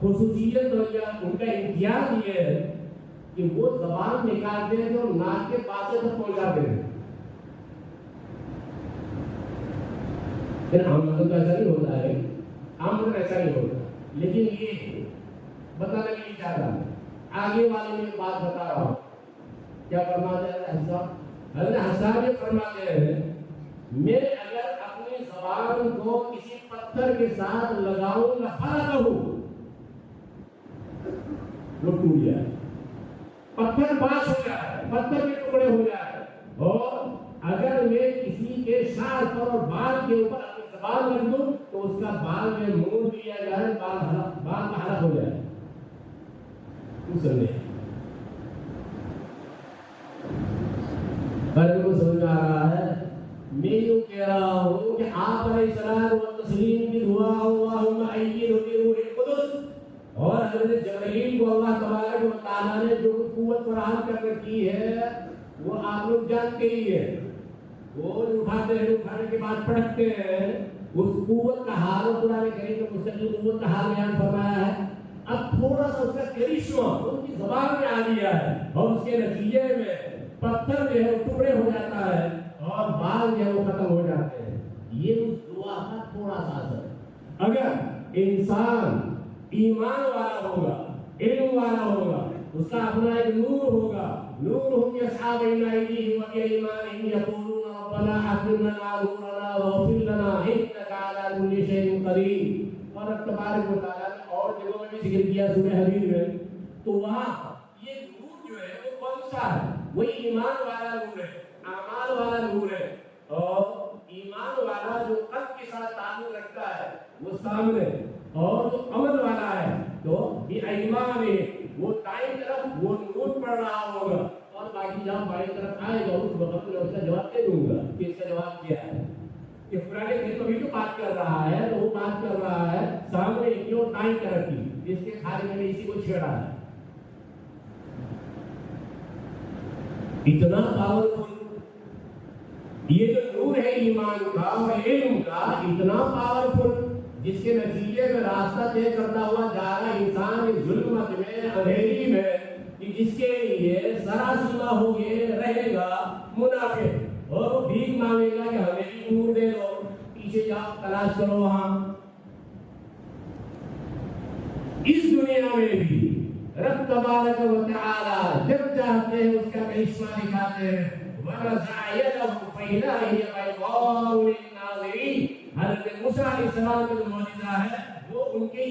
خصوصیت اور ان کا امتیاز یہ ہے کہ وہ زبان نکالتے تھے اور ناک کے پاسے تک پہنچاتے تھے. پھر عام مطلب ایسا نہیں ہوتا ہے، عام مطلب ایسا نہیں ہوتا، لیکن یہ بتانا نہیں چاہتا. آگے والے میں بات بتا رہا ہوں. کیا فرماتے ہیں حضرت حسان یہ فرماتے ہیں، میں اگر اپنی زبان کو کسی پتھر کے ساتھ لگاؤں لفرقہ ہوں، وہ ٹوٹ جائے، پتھر باس ہو جائے، پتھر کے ٹکڑے ہو جائے. اور اگر میں کسی کے شعر پر اور بال کے اوپر اپنی زبان رکھ دوں تو اس کا بال میں موڑ دیا جائے، بال کا حلق ہو جائے. بڑے کو سمجھ آ رہا ہے. میں یوں کہہ رہا ہوں کہ آپ علیہ السلام و تسلیم کی دعا اللہم ایدہ بروح القدس، اور حضرت جبرائیل کو اللہ تبارک و تعالیٰ نے جو قوت فراہم کر رکھی ہے وہ آپ لوگ جانتے ہی ہیں. وہ اٹھاتے ہیں، اٹھانے کے بعد پڑھتے ہیں. اس قوت کا حال قرآن کریم میں مستقل قوت کا حال بیان فرمایا ہے. اب تھوڑا سا اس کا کرشمہ ان کی زبان میں آ گیا ہے، اور اس کے نتیجے میں پتھر جو ہے وہ ٹکڑے ہو جاتا ہے اور بال جو ہے وہ ختم ہو جاتے ہیں. یہ اس دعا کا تھوڑا سا اثر ہے. اگر انسان ایمان والا ہوگا، علم والا ہوگا، اس کا اپنا ایک نور ہوگا، نورهم يسعى بين أيديهم وبأيمانهم يقولون ربنا أتمم لنا نورنا واغفر لنا إنك على كل شيء قدير. اور تبارک و تعالیٰ نے اور جگہوں میں بھی ذکر کیا سورہ حدید میں. تو وہاں یہ نور جو ہے وہ کون سا ہے؟ وہ ایمان والا نور ہے، اعمال والا نور ہے. اور ایمان والا جو قلب کے ساتھ تعلق رکھتا ہے وہ سامنے، اور جو عمل والا ہے تو ایمان ہے وہ دائیں طرف وہ نور پڑھ رہا ہوگا. اور باقی جب بائیں طرف آئے گا اس وقت میں اس کا جواب دے دوں گا کہ اس کا جواب کیا ہے. کہ قرآن کریم ابھی جو بات کر رہا ہے تو وہ بات کر رہا ہے سامنے کی اور دائیں طرف کی، جس کے خارج میں اسی کو چھیڑا ہے. اتنا پاورفل یہ جو نور ہے ایمان کا اور علم کا، اتنا پاورفل جس کے نتیجے میں راستہ طے کرتا ہوا جا رہا انسان اس ظلمت میں اندھیری میں، کہ جس کے لیے سراسیما ہو گئے رہے گا منافق، اور وہ بھیک مانگے گا کہ ہمیں بھی نور دے دو، پیچھے جاؤ تلاش کرو. وہاں اس دنیا میں بھی رب تبارک و تعالی جب چاہتے ہیں اس کا کرشمہ دکھاتے ہیں. وَنَزَعَ يَدَهُ فَإِذَا هِيَ بَيْضَاءُ لِلنَّاظِرِينَ. حضرت موسیٰ علیہ السلام کا جو معجزہ ہے وہ ان کے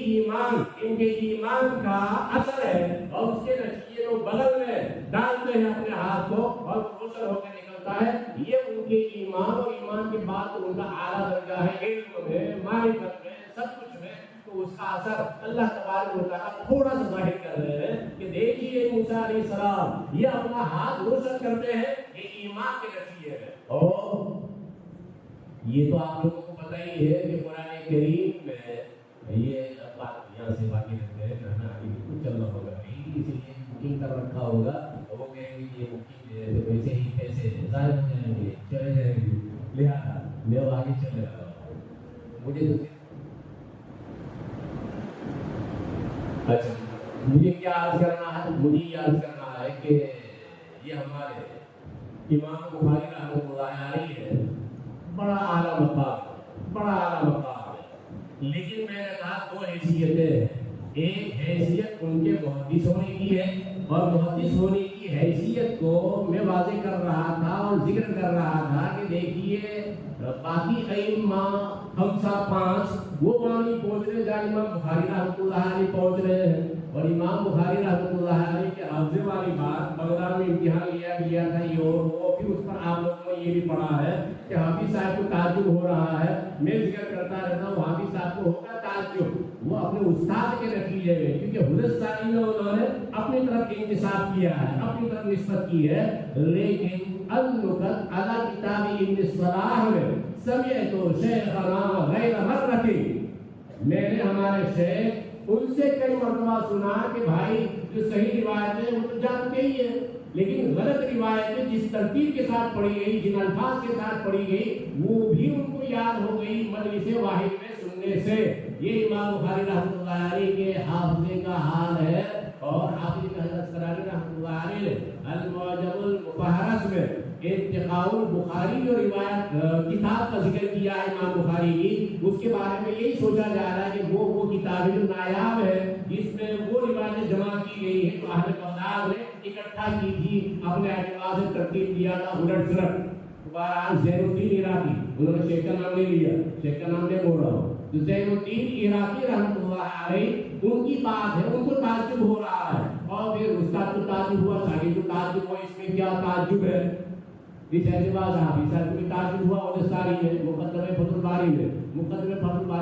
ایمان کا اثر ہے، اور اس کے نتیجے کو بغل میں ڈالتے ہیں اپنے ہاتھ کو اور روشن ہو کے نکلتا ہے. یہ ان کے ایمان اور ایمان کے بعد ان کا اعلیٰ درجہ ہے علم میں، معرفت میں، سب کچھ میں. تو اس کا اثر اللہ تبارک و تعالیٰ تھوڑا سا ظاہر کر رہے ہیں کہ دیکھیے موسیٰ علیہ السلام یہ اپنا ہاتھ روشن کرتے ہیں، یہ ایمان کے نتیجے ہے. اور یہ تو آپ لوگوں کو پتہ ہی ہے کہ قرآن کریم میں یہ بات یہاں سے باقی رکھتے ہیں کہ ہمیں آگے بالکل چلنا ہوگا، اسی لیے بکنگ کر رکھا ہوگا. اور وہ کہیں گے یہ بکنگ ویسے ہی پیسے ضائع ہو جائیں گے، چلے جائیں گے، لہٰذا میں وہ آگے چلے رہا ہوں. مجھے اچھا مجھے کیا عرض کرنا ہے؟ مجھے یہ عرض کرنا ہے کہ یہ ہمارے امام بخاری رحمۃ اللہ علیہ ہے، بڑا اعلیٰ مقام ہے. لیکن میں نے کہا دو حیثیتیں ہیں. ایک حیثیت ان کے محدث ہونے کی ہے، اور محدث ہونے کی حیثیت کو میں واضح کر رہا تھا اور ذکر کر رہا تھا کہ دیکھیے باقی ائمہ خمسہ پانچ وہ وہاں نہیں پہنچ رہے جہاں امام بخاری رحمۃ اللہ علیہ پہنچ رہے ہیں. اور امام بخاری رحمۃ اللہ علیہ کے حافظے والی بات بغداد میں امتحان لیا گیا تھا یہ اور وہ، پھر اس پر آپ لوگوں نے یہ بھی پڑھا ہے کہ حافظ صاحب کو تعجب ہو رہا ہے. میں ذکر کرتا رہتا ہوں حافظ صاحب کو ہوگا تعجب، وہ اپنے استاد کے نتیجے میں، کیونکہ حضرت ثانی میں انہوں نے اپنی طرف انتساب کیا ہے، اپنی طرف نسبت کی ہے. لیکن النکت علی کتاب ابن صلاح میں سمعت شیخنا غیر مرۃ، میں نے ہمارے شیخ ان سے کئی مرتبہ سنا کہ بھائی جو صحیح روایتیں وہ تو جانتے ہی ہیں، لیکن غلط روایتیں جس ترتیب کے ساتھ پڑھی گئی، جن الفاظ کے ساتھ پڑھی گئی، وہ بھی ان کو یاد ہو گئی مجلس واحد میں سننے سے. یہ امام بخاری رحمۃ اللہ علیہ کے حافظے کا حال ہے. اور حافظ اسقلانی رحمۃ اللہ علیہ المعجم المفہرس میں ارتقاء البخاری جو روایت کتاب کا ذکر کیا ہے امام بخاری کی، اس کے بارے میں یہی سوچا جا رہا ہے کہ وہ کتاب جو نایاب ہے جس میں وہ روایتیں جمع کی گئی ہیں تو اہل بغداد نے اکٹھا کی تھی، اپنے اعتبار سے ترتیب دیا تھا الٹ پلٹ. بہرحال زین الدین عراقی انہوں نے شیخ کا نام نہیں لیا، شیخ کا نام نہیں بول رہا ہوں، تو زین الدین عراقی رحمۃ اللہ علیہ ان کی بات ہے، ان کو تعجب ہو رہا ہے. اور پھر استاد کو تعجب ہوا، شاگرد کو تعجب ہوا، اس میں کیا تعجب ہے؟ اس اعتبار سے حافظ صاحب کو تعجب ہوا اور ساری میں مقدمہ فتح الباری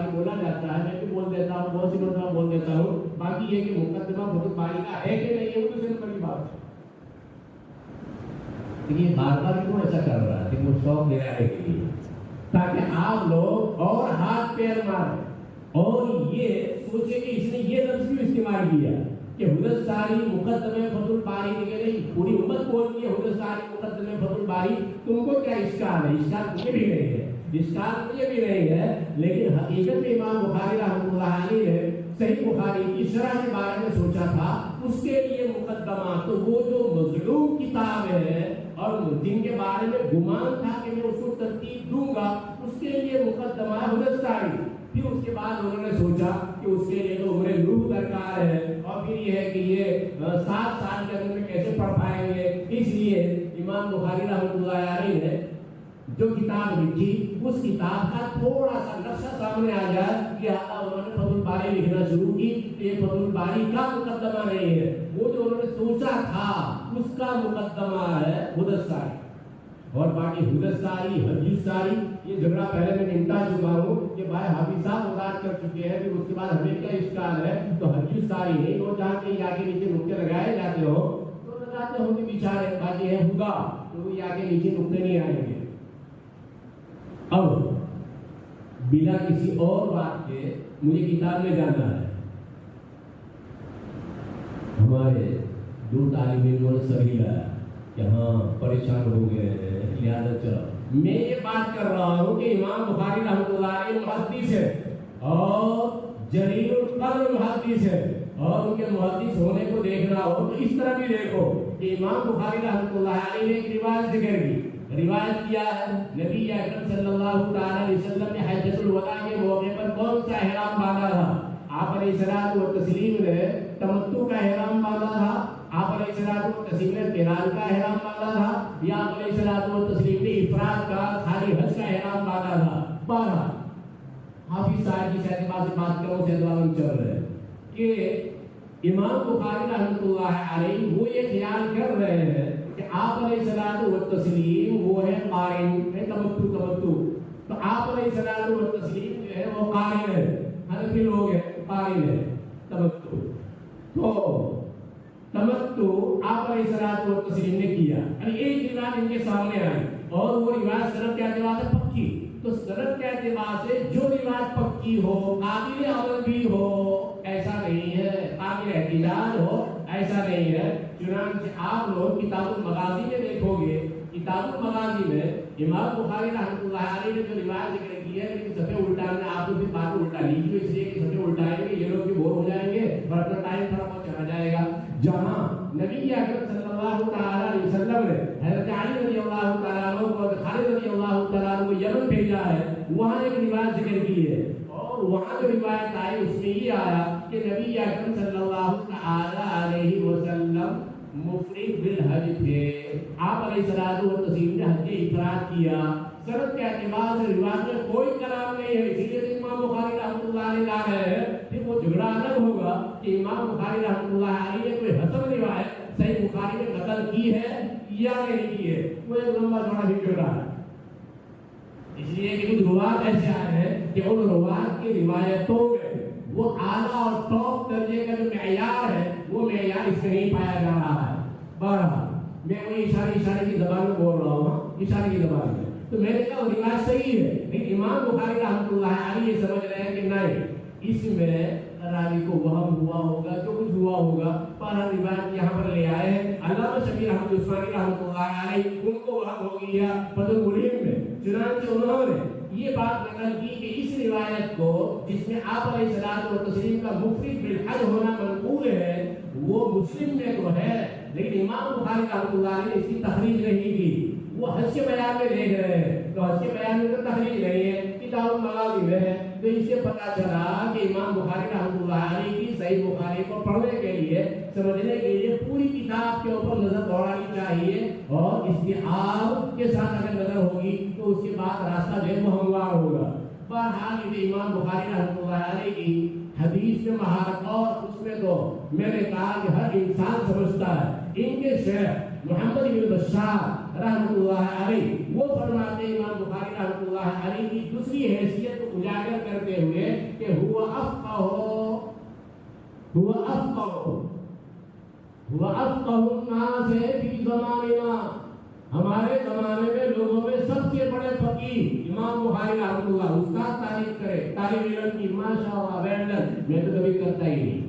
میں بولا جاتا ہے. میں بھی بول دیتا ہوں، بہت سی مرتبہ بول دیتا ہوں. باقی یہ کہ مقدمہ فتح الباری کا ہے کہ نہیں ہے وہ دوسری بڑی بات ہے. یہ بار بار کیوں ایسا کر رہا ہے کہ وہ شوق دلانے کے لیے، تاکہ آپ لوگ اور ہاتھ پیر ماریں اور یہ سوچیں کہ اس نے یہ لفظ کیوں استعمال کیا کہ حضرت ساری مقدمہ فتح الباری کے نہیں پوری امت بولتی ہے حضرت ساری مقدمہ فتح الباری. تم کو کیا اشکال ہے؟ اشکال مجھے بھی نہیں ہے، لیکن حقیقت میں امام بخاری رحمۃ اللہ علیہ نے صحیح بخاری کی شرح کے بارے میں سوچا تھا. اس کے لیے مقدمہ تو وہ جو مظلوم کتاب ہے اور جن کے بارے میں گمان تھا کہ میں اس کو ترتیب دوں گا، اس کے لیے مقدمہ حضرت ساری. پھر اس کے بعد انہوں نے سوچا کہ اس کے لیے تو عمر روح درکار ہے، اور پھر یہ ہے کہ یہ 7 سال کے اندر میں کیسے پڑھ پائیں گے. اس اس لیے امام بخاری رحمۃ اللہ علیہ نے جو کتاب لکھی اس کتاب کا تھوڑا سا نقشہ سامنے آ جائے کہ انہوں نے فتح الباری لکھنا شروع کی. یہ فتح الباری کا مقدمہ نہیں ہے, وہ جو انہوں نے سوچا تھا اس کا مقدمہ ہے حدث ساری. اور باقی حدث ساری, حدیث ساری, یہ جھگڑا پہلے میں نمٹا چکا ہوں کہ بھائی حافظ صاحب وضاحت کر چکے ہیں کہ اس کے بعد ہمیں کیا اشکال ہے. تو حدیث ساری نہیں, وہ جہاں کہیں آگے نیچے نقطے لگائے جاتے ہو تو لگاتے ہوں کہ بیچارے باقی ہے ہوگا تو وہ آگے نیچے نقطے نہیں آئیں گے. اب بنا کسی اور بات کے مجھے کتاب میں جانا ہے. ہمارے دو طالب علموں نے سبھی لایا کہ ہاں پریشان ہو گئے ہیں, لہٰذا چلو. میں یہ بات کر رہا ہوں کہ امام بخاری رحمۃ اللہ علیہ محدث ہے اور جلیل القدر محدث ہے, اور ان کے محدث ہونے کو دیکھنا ہو تو اس طرح بھی دیکھو کہ امام بخاری رحمۃ اللہ علیہ نے ایک روایت ذکر کی. روایت کیا ہے نبی اکرم صلی اللہ تعالی علیہ وسلم نے حجۃ الوداع کے موقع پر کون سا احرام باندھا تھا؟ آپ علیہ الصلوۃ والتسلیم نے تمتع کا احرام باندھا تھا, آپ علیہ الصلوۃ والتسلیم نے قران کا احرام باندھا تھا, یا آپ علیہ الصلوۃ والتسلیم نے افراد کا خالی حج کا احرام باندھا تھا؟ بارہ. حافظ صاحب کی اعتبار سے بات کروں, سے دعا چل رہے ہیں کہ امام بخاری رحمۃ اللہ علیہ وہ یہ خیال کر رہے ہیں کہ آپ علیہ الصلوۃ والتسلیم وہ ہے قارن ہے, تمتع. تو آپ علیہ الصلوۃ والتسلیم جو ہے وہ قارن ہے, حنفی لوگ ہیں قارن ہے تمتع. تو تمتع آپ علیہ الصلوۃ والتسلیم نے کیا. یعنی ایک روایت ان کے سامنے آئی اور وہ روایت سند کے اعتبار سے پکی. تو سند کے اعتبار سے جو روایت پکی ہو, قابل عمل بھی ہو, ایسا نہیں ہے, قابل احتجاج ہو ایسا نہیں ہے. چنانچہ آپ لوگ کتاب المغازی میں دیکھو گے, کتاب المغازی میں امام بخاری رحمۃ اللہ علیہ نے جو روایت ذکر کی ہے, لیکن صفحے الٹانے آپ لوگ بات الٹا لیجیے اس لیے کہ صفحے الٹائیں گے یہ لوگ بھی بور ہو جائیں گے اور اپنا ٹائم تھوڑا بہت چلا جائے گا. جہاں نبی اکرم صلی اللہ تعالی علیہ وسلم نے حضرت علی رضی اللہ تعالیٰ عنہ کو اور خالد رضی اللہ تعالیٰ عنہ کو یمن بھیجا ہے, وہاں ایک روایت ذکر کی ہے اور وہاں جو روایت آئی اس میں یہ آیا کہ نبی اکرم صلی اللہ تعالی علیہ وسلم مفرد بالحج تھے. آپ علیہ الصلوۃ والتسلیم نے حج افراد کیا. سند کے اعتبار سے روایت میں کوئی کلام نہیں ہے, اسی لیے امام بخاری رحمۃ اللہ علیہ لا رہے ہیں. پھر وہ جھگڑا الگ ہوگا کہ امام بخاری رحمۃ اللہ علیہ نے کوئی حسن روایت صحیح بخاری میں نقل کی ہے یا نہیں کی ہے, وہ ایک لمبا چوڑا بھی جھگڑا ہے. اس لیے کہ کچھ روایت ایسے آئے ہیں کہ ان روایت کی روایتوں میں وہ اعلیٰ اور ٹاپ درجے کا جو معیار ہے وہ معیار اس میں نہیں پایا جا رہا ہے. بہرحال میں وہی اشارے کی زبان میں بول رہا ہوں, اشارے کی زبان میں. تو میں نے کہا وہ روایت صحیح ہے, لیکن امام بخاری رحمۃ اللہ علیہ یہ سمجھ رہے ہیں کہ نہیں, اس میں راوی کو وہم ہوا ہوگا, جو کچھ ہوا ہوگا. پر روایت یہاں پر لے آئے ہیں علامہ شبیر احمد عثمانی رحمۃ اللہ علیہ, ان کو وہم ہو گیا فتح الملیم میں. چنانچہ انہوں نے یہ بات نقل کی کہ اس روایت کو جس میں آپ علیہ الصلوۃ والتسلیم کا مفرد بالحج ہونا منقول ہے وہ مسلم میں تو ہے, لیکن امام بخاری رحمۃ اللہ علیہ نے اس کی تخریج نہیں کی. وہ حج کے بیان میں دیکھ رہے ہیں, تو حج کے بیان میں تو تخریج نہیں ہے, کتاب المغازی میں ہے. تو اس سے پتہ چلا کہ امام بخاری رحمۃ اللہ علیہ کی صحیح بخاری کو پڑھنے کے لیے, سمجھنے کے لیے پوری کتاب کے اوپر نظر دوڑانی چاہیے, اور استحاب کے ساتھ اگر نظر ہوگی تو اس کے بعد راستہ جو ہے وہ ہموار ہوگا. بہرحال یہ امام بخاری رحمۃ اللہ علیہ کی حدیث میں مہارت, اور اس میں تو میں نے کہا کہ ہر انسان سمجھتا ہے. ان کے شیخ محمد بن بشار رحمۃ اللہ علیہ وہ فرماتے ہیں امام بخاری رحمۃ اللہ علیہ کی دوسری حیثیت کو اجاگر کرتے ہوئے کہ ہوا افقہ الناس فی زماننا, ہمارے زمانے میں لوگوں میں سب سے بڑے فقیہ امام بخاری رحمۃ اللہ. استاد تعریف کرے طالب علم کی ماشاءاللہ ویل ڈن, میں تو کبھی کرتا ہی نہیں,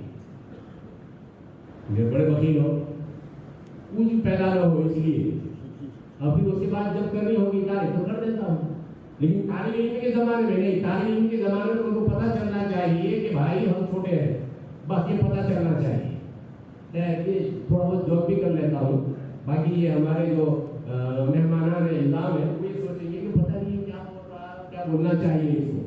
میں بڑے فقیہ ہوں, کچھ پیدا نہ ہو اس لیے, اور پھر اس کے بعد جب کرنی ہوگی تعریف تو کر دیتا ہوں. لیکن طالب علم کے زمانے میں نہیں, طالب علم کے زمانے میں ان کو پتہ چلنا چاہیے کہ بھائی ہم چھوٹے ہیں, بس یہ پتہ چلنا چاہیے. کہ تھوڑا بہت جاب بھی کر لیتا ہوں, باقی یہ ہمارے جو مہمانان الزام ہے وہ یہ سوچیں گے کہ پتہ نہیں کیا بول رہا ہے, کیا بولنا چاہیے اس کو.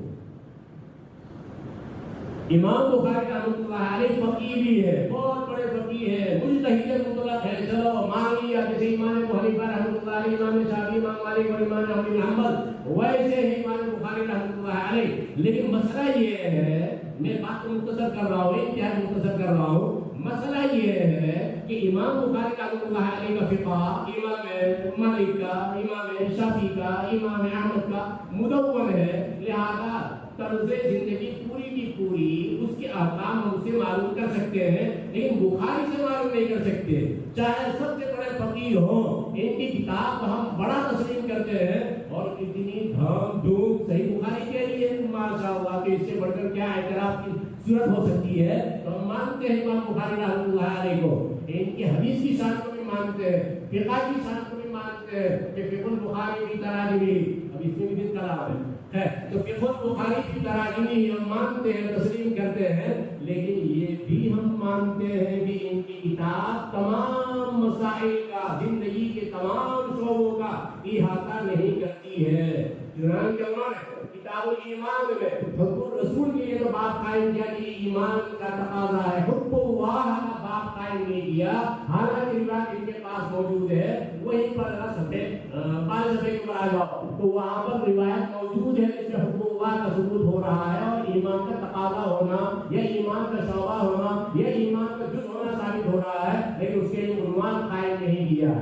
امام بخاری رحمۃ اللہ علیہ فقیہ بھی ہے، بہت بڑے فقیہ ہیں، مجتہد مطلق ہے، چلو مان لیا جیسے امام ابو حنیفہ رحمۃ اللہ علیہ، امام شافعی، امام مالک اور امام احمد بن حنبل، ویسے ہی امام بخاری رحمۃ اللہ علیہ۔ لیکن مسئلہ یہ ہے، میں بات کو مختصر کر رہا ہوں، انتہائی مختصر کر رہا ہوں، مسئلہ یہ ہے کہ امام بخاری رحمۃ اللہ علیہ کا فقہ امام مالک کا، امام شافعی کا، امام احمد کا مدون ہے، لہذا طرز زندگی پوری کی پوری اس کے احکام ہم سے معلوم کر سکتے ہیں، لیکن بخاری سے معلوم نہیں کر سکتے۔ چاہے سب سے بڑے فقیہ ہوں، ان کی کتاب کو ہم بڑا تسلیم کرتے ہیں، اور اتنی دھام دھوم صحیح بخاری کے لیے ماشاء اللہ کہ اس سے بڑھ کر کیا اعتراف کی صورت ہو سکتی ہے، تو ہم مانتے ہیں امام بخاری رحمۃ اللہ علیہ کو، ان کی حدیث کی شان کو بھی مانتے ہیں، فقہ کی شان کو بھی مانتے ہیں کہ فقہ البخاری کی تراجمی، اب اس میں بھی دن کلام ہے، تو فقہ البخاری کی تراجمی ہم مانتے ہیں، تسلیم کرتے ہیں، لیکن یہ بھی ہم مانتے ہیں کہ ان کی کتاب تمام مسائل کا، زندگی کے تمام شعبوں کا احاطہ نہیں کرتی ہے۔ چنانچہ انہوں نے کتاب الایمان میں حب رسول کے لیے تو باب قائم کیا کہ ایمان کا تقاضا ہے، حب اللہ کا باب قائم نہیں کیا، حالانکہ روایت ان کے پاس موجود ہے، وہیں پر صفحے 5 صفحے کے اوپر آ جاؤ تو وہاں پر روایت موجود ہے جس میں حب اللہ کا ثبوت ہو رہا ہے، اور ایمان کا تقاضا ہونا یا ایمان کا شعبہ ہونا یا ایمان کا جز ہونا ثابت ہو رہا ہے، لیکن اس کے لیے عنوان قائم نہیں کیا۔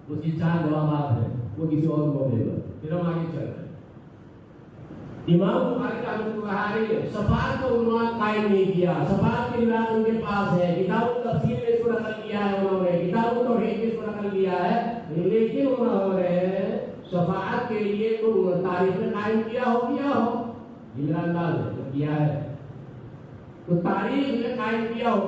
اس کی 4 جوابات ہیں، وہ کسی اور موقع پر، پھر ہم آگے چل رہے ہیں۔ امام بخاری رحمۃ اللہ علیہ شفاعت کا عنوان قائم نہیں کیا، شفاعت کی روایت ان کے پاس ہے، کتاب التفسیر میں اس کو نقل کیا ہے انہوں نے، کتاب التوحید میں اس کو نقل کیا ہے، لیکن انہوں نے شفاعت کے لیے تو تاریخ میں قائم کیا ہو یہ میرا انداز ہے کیا ہے، تو تاریخ میں قائم کیا ہو،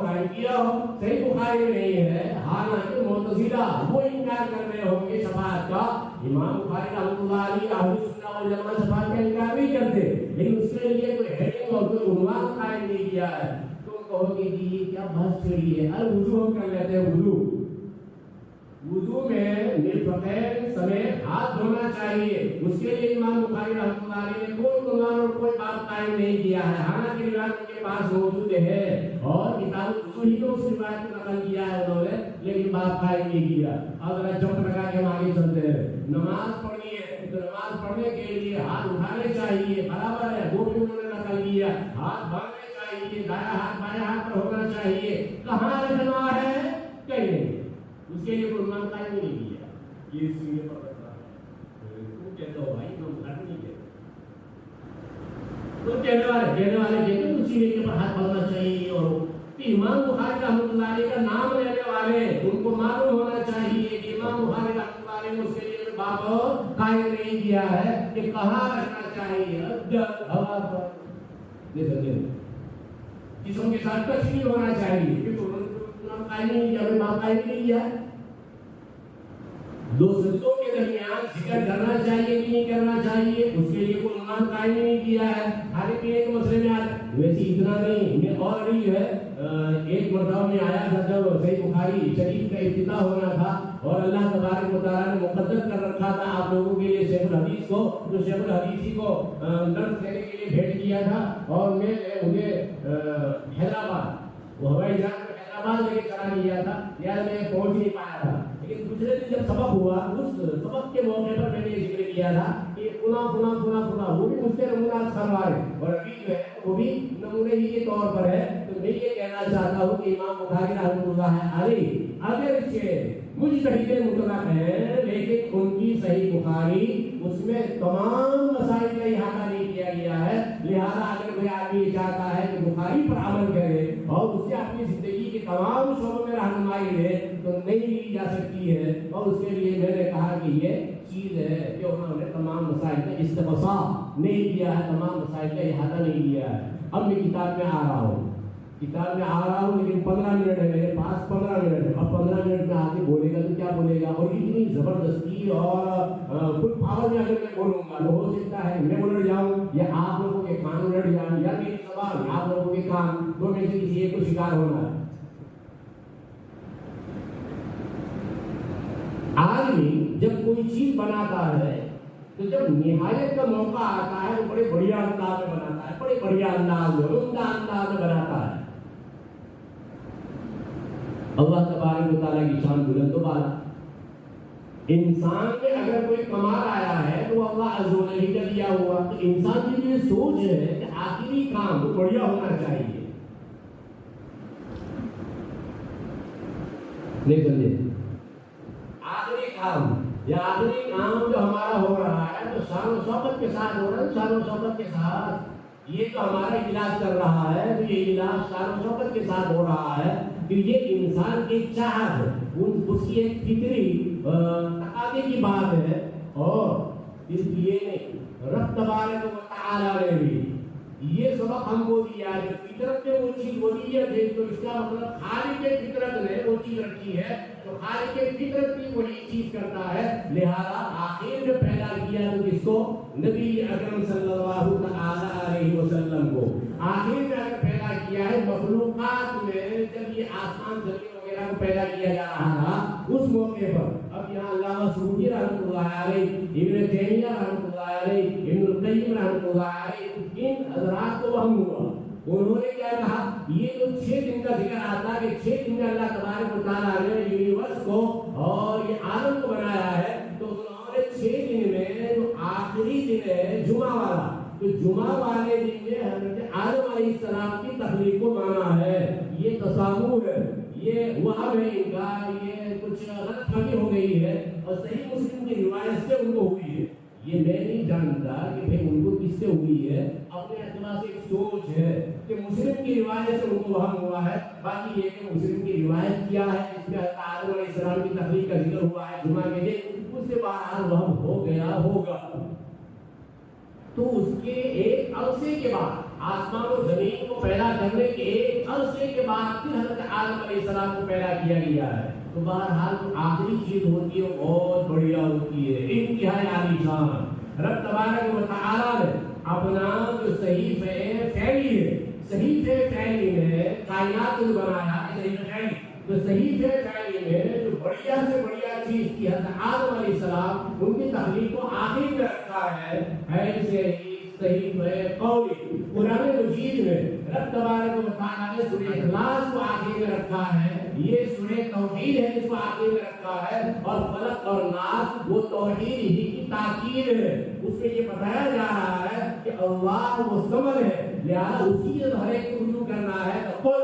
صحیح بخاری میں نہیں ہے، حالانکہ معتزلہ وہ انکار کر رہے ہوں گے شفاعت کا، امام بخاری رحمۃ اللہ علیہ اہل سنت والجماعت شفاعت کا انکار نہیں کرتے، لیکن اس کے لیے کوئی ہیڈنگ اور کوئی عنوان قائم نہیں کیا ہے۔ تم کہو گے کہ یہ کیا بحث چلی ہے، وضو ہم کر لیتے ہیں، وضو میں مرفقین سمیت ہاتھ دھونا چاہیے، اس کے لیے امام بخاری رحمۃ اللہ علیہ نے کوئی عنوان اور کوئی بات قائم نہیں کیا ہے، حالانکہ روایت ان کے پاس موجود ہے، اور کتاب الوضو ہی تو اس روایت کو نقل کیا ہے انہوں نے، لیکن بات قائم نہیں کیا۔ اب ذرا جمپ لگا کے ہم آگے چلتے ہیں، نماز پڑھنی ہے تو نماز پڑھنے کے لیے ہاتھ اٹھانے چاہیے، برابر ہے، وہ بھی انہوں نے نقل کیا، ہاتھ باندھنے چاہیے، دایاں ہاتھ بایاں ہاتھ پر ہونا چاہیے، کہاں رکھنا ہے کہیں نہیں، اس کے لیے کوئی عنوان قائم نہیں کیا، یہ سینے پر رکھنا ہے، تو کہتے ہو بھائی ہم گھر نہیں کہتے، تو کہنے والے کہتے ہیں سینے کے پر ہاتھ باندھنا چاہیے، اور امام بخاری رحمۃ اللہ علیہ کا نام لینے والے ان کو معلوم ہونا چاہیے کہ امام بخاری رحمۃ اللہ علیہ نے اس کے لیے باب قائم نہیں کیا ہے کہ کہاں رکھنا چاہیے، ہوا پر جسم کے ساتھ ٹچ نہیں ہونا چاہیے، کیونکہ قائم نہیں کیا، باب قائم نہیں کیا۔ 2 سجدوں کے درمیان ذکر کرنا چاہیے کہ نہیں کرنا چاہیے، اس کے لیے کوئی عنوان قائم نہیں کیا ہے، ہر ایک مسئلے میں ویسے اتنا نہیں، میں اور بھی ہے، ایک مرتبہ میں آیا تھا جب صحیح بخاری شریف کا افتتاح ہونا تھا، اور اللہ تبارک و تعالیٰ نے مقدر کر رکھا تھا آپ لوگوں کے لیے شیخ الحدیث کو، جو شیخ الحدیثی کو درس دینے کے لیے بھیج کیا تھا، اور میں انہیں حیدرآباد، وہ ہوائی جہاز میں حیدرآباد لے کے چلا گیا تھا، یار میں پہنچ نہیں پایا تھا، لیکن دوسرے دن جب سبق ہوا، اس سبق کے موقع پر میں نے یہ ذکر کیا تھا کہ فلاں وہ بھی مجھ سے نمونات سروائے، اور ابھی جو ہے وہ بھی نمونے ہی کے طور پر ہے۔ تو میں یہ کہنا چاہتا ہوں کہ امام بخاری رحمۃ اللہ علیہ اگرچہ مجتہد مطلق ہے، لیکن ان کی صحیح بخاری اس میں تمام مسائل کا احاطہ نہیں کیا گیا ہے، لہذا اگر کوئی آدمی چاہتا ہے کہ بخاری پر عمل کرے اور اس سے اپنی زندگی کے تمام شعبوں میں رہنمائی لے تو نہیں لی جا سکتی ہے، اور اس کے لیے میں نے کہا کہ یہ چیز ہے کہ انہوں نے تمام مسائل کا استقصاء نہیں کیا ہے، تمام مسائل کا احاطہ نہیں کیا ہے۔ اب میں کتاب میں آ رہا ہوں، لیکن 15 منٹ ہے میرے پاس، 15 منٹ ہے، اب 15 منٹ میں آگے بولے گا تو کیا بولے گا، اور اتنی زبردستی اور فل پاور میں اگر میں بولوں گا تو ہو سکتا ہے میں الٹ جاؤں، یا آپ لوگوں کے کان الٹ جائیں، یا میری زبان آپ لوگوں کے کان، دو میں سے کسی ایک کو شکار ہونا ہے۔ آدمی جب کوئی چیز بناتا ہے تو جب نہایت کا موقع آتا ہے تو بڑے بڑھیا انداز میں بناتا ہے، بڑے بڑھیا انداز میں، عمدہ انداز میں بناتا ہے۔ اللہ تبارک و تعالیٰ کی شان بلند و بالا۔ انسان میں اگر کوئی کمال آیا ہے تو اللہ عز و جل کا دیا ہوا، تو انسان کی یہ سوچ ہے کہ آخری کام وہ بڑھیا ہونا چاہیے، نہیں سمجھے؟ آخری کام یا آخری کام جو ہمارا ہو رہا ہے تو شان و شوکت کے ساتھ ہو رہا ہے، شان و شوکت کے ساتھ یہ تو ہمارا علاج کر رہا ہے، تو یہ علاج شان و شوکت کے ساتھ ہو رہا ہے کہ یہ انسان کی چاہت ہے، اس کی ایک فطری تقاضے کی بات ہے، اور اس لیے رب تبارک و تعالیٰ نے بھی یہ سبق ہم کو دیا ہے کہ فطرت میں وہ چیز ولیت ہے، تو اس کا مطلب خالق فطرت نے وہ چیز رکھی ہے، تو خالق فطرت بھی وہی چیز کرتا ہے، لہذا آخر میں پیدا کیا تو کس کو؟ نبی اکرم صلی اللہ تعالیٰ علیہ وسلم کو آخر میں اگر پیدا کیا ہے۔ مخلوقات میں جب یہ آسمان زمین وغیرہ کو پیدا کیا جا رہا تھا اس موقع پر، اب یہاں علامہ سعودی رحمۃ اللہ علیہ، ابن تیمیہ رحمۃ اللہ علیہ، ابن القیم رحمۃ اللہ علیہ، ان حضرات کو وہم ہوا، انہوں نے کیا کہا، یہ جو 6 دن کا ذکر آتا ہے کہ 6 دن میں اللہ تبارک و تعالیٰ نے یونیورس کو اور یہ عالم کو بنایا ہے، تو انہوں نے 6 دن میں جو آخری دن ہے جمعہ والا، تو جمعہ والے دن میں حضرت آدم علیہ السلام کی تخلیق کو مانا ہے۔ یہ تصور ہے، یہ وہم ہے ان کا، یہ کچھ غلط فہمی ہو گئی ہے، اور صحیح مسلم کی روایت سے ان کو ہوئی ہے۔ یہ میں نہیں جانتا کہ بھئی ان کو کس سے ہوئی ہے، اپنے اعتبار سے ایک سوچ ہے کہ مسلم کی روایت سے ان کو وہم ہوا ہے، باقی یہ کہ مسلم کی روایت کیا ہے، اس میں آدم علیہ السلام کی تخلیق کا ذکر ہوا ہے جمعہ کے دن، اس سے بہرحال وہم ہو گیا ہوگا۔ تو اس کے ایک عرصے کے بعد، آسمان و زمین کو پیدا کرنے کے ایک عرصے کے بعد پھر حضرت آدم علیہ السلام کو پیدا کیا گیا ہے، تو بہرحال جو آخری چیز ہوتی ہے بہت بڑھیا ہوتی ہے، انتہائی عالی شان۔ رب تبارک و تعالیٰ نے اپنا جو صحیفہ فعلی ہے، صحیفہ فعلی میں کائنات کو بنایا ہے، صحیفہ فعلی، تو صحیفہ فعلی میں جو بڑھیا سے بڑھیا چیز کی حضرت آدم علیہ السلام ان کی تخلیق کو آخر میں رکھا ہے، ایسے ہی صحیفہ قولی قرآن مجید میں رب تبارک و تعالیٰ نے سورہ اخلاص کو آخر میں رکھا ہے، یہ سورہ توحید ہے جس کو آخر میں رکھا ہے، اور فلق اور ناس وہ توحید ہی کی تاکید ہے، اس میں یہ بتایا جا رہا ہے کہ اللہ وہ صمد ہے، لہذا اسی سے ہر ایک کو رجوع کرنا ہے۔ قل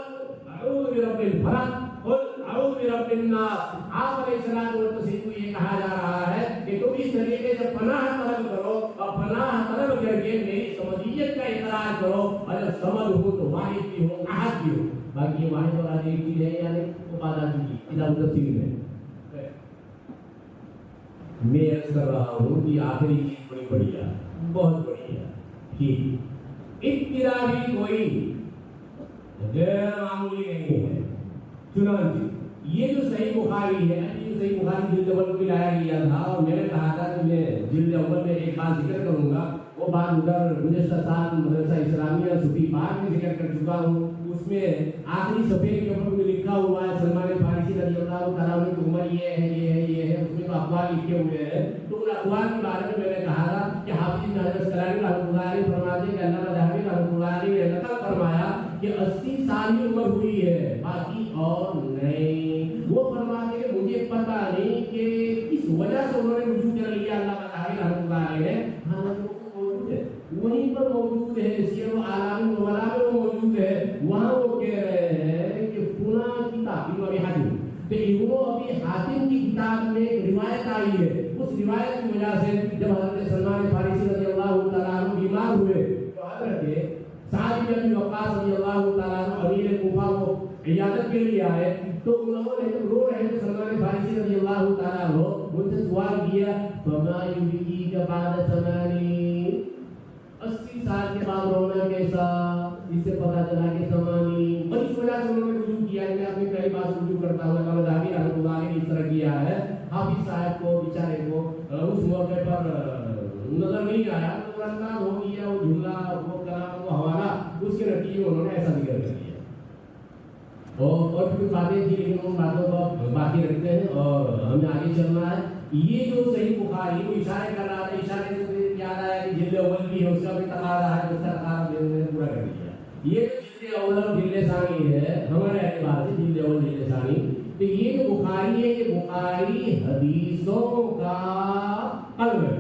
اعوذ برب الفلق، قل اعوذ برب الناس، آپ علیہ السلام کو یہ کہا جا رہا ہے کہ تم اس طریقے سے پناہ طلب کرو، اور پناہ طلب کر کے میری سمدیت کا اقرار کرو، اور جب سمد ہو تو واحد بھی ہو، احد بھی ہو، باقی یہ واحد اور احد ایک چیز ہے یا نہیں، وہ بات آتی ہے کتاب تفسیر میں۔ میں عرض کر رہا ہوں کہ آخری چیز بڑی بڑھیا، بہت بڑھیا، ٹھیک، ابتدا بھی کوئی غیر معمولی نہیں ہے۔ چنانچہ یہ جو صحیح بخاری ہے، یہ صحیح بخاری جلد اول کو لایا گیا تھا، اور میں نے کہا تھا کہ میں جلد اول میں ایک بات ذکر کروں گا، وہ بات ادھر گزشتہ سال مدرسہ اسلامیہ صوفی پاک میں ذکر کر چکا ہوں، اس میں آخری صفحے کے اوپر لکھا ہوا ہے سلمان فارسی رضی اللہ تعالیٰ عنہ کی عمر یہ ہے، یہ ہے، یہ ہے، اس میں تو اقوال لکھے ہوئے ہیں، تو ان اقوال کے بارے میں میں نے کہا تھا کہ حافظ بن حجر اسقلانی رحمۃ اللہ علیہ فرماتے ہیں کہ علامہ ذہبی رحمۃ اللہ علیہ نے نقل فرمایا کہ 80 سال کی عمر ہوئی ہے، باقی اور نہیں۔ وہ فرماتے ہیں مجھے پتہ نہیں کہ کس وجہ سے انہوں نے رجوع کر لیا علامہ ذہبی رحمۃ اللہ علیہ نے، حالانکہ موجود ہے، وہیں پر موجود ہے، سیر و اعلام النبلاء میں وہ موجود ہے، وہاں وہ کہہ رہے ہیں کہ فلاں کتاب ابن ابی حاتم، تو ابن ابی حاتم کی کتاب میں ایک روایت آئی ہے، اس روایت کی وجہ سے جب حضرت سلمان فارسی رضی اللہ تعالیٰ عنہ بیمار ہوئے تو حضرت سعد بن ابی وقاص رضی اللہ تعالیٰ عنہ امیر کوفہ کو عیادت کے لیے آئے، تو انہوں نے جب رو رہے تھے سلمان فارسی رضی اللہ تعالیٰ عنہ ان سے سوال کیا، فما یبکیک بعد 80 سال کے بعد رونا کیسا؟ اس سے پتہ چلا کہ سمانی، اور اس وجہ سے انہوں نے رجوع کیا ہے۔ میں اپنی پہلی بات رجوع کرتا ہوں، علامہ ذہبی رحمۃ اللہ نے اس طرح کیا ہے، حافظ صاحب کو بیچارے کو اس موقع پر نظر نہیں آیا، تو انداز ہو گیا، وہ جملہ، وہ کلام، وہ حوالہ، اس کے نتیجے میں انہوں نے ایسا ذکر کر دیا، اور پھر باتیں تھی، لیکن ان باتوں کو باقی رکھتے ہیں اور ہمیں آگے چلنا ہے۔ یہ جو صحیح بخاری وہ اشارے کر رہا تھا، اشارے سے یاد آیا کہ جلد اول بھی ہے، اس کا بھی تقاضا ہے، اس کا تقاضا میں نے پورا کر دیا. یہ جو جلد اول اور جلد ثانی ہے ہمارے اعتبار سے، جلد اول جلد ثانی، تو یہ جو بخاری ہے یہ بخاری حدیثوں کا قلب ہے،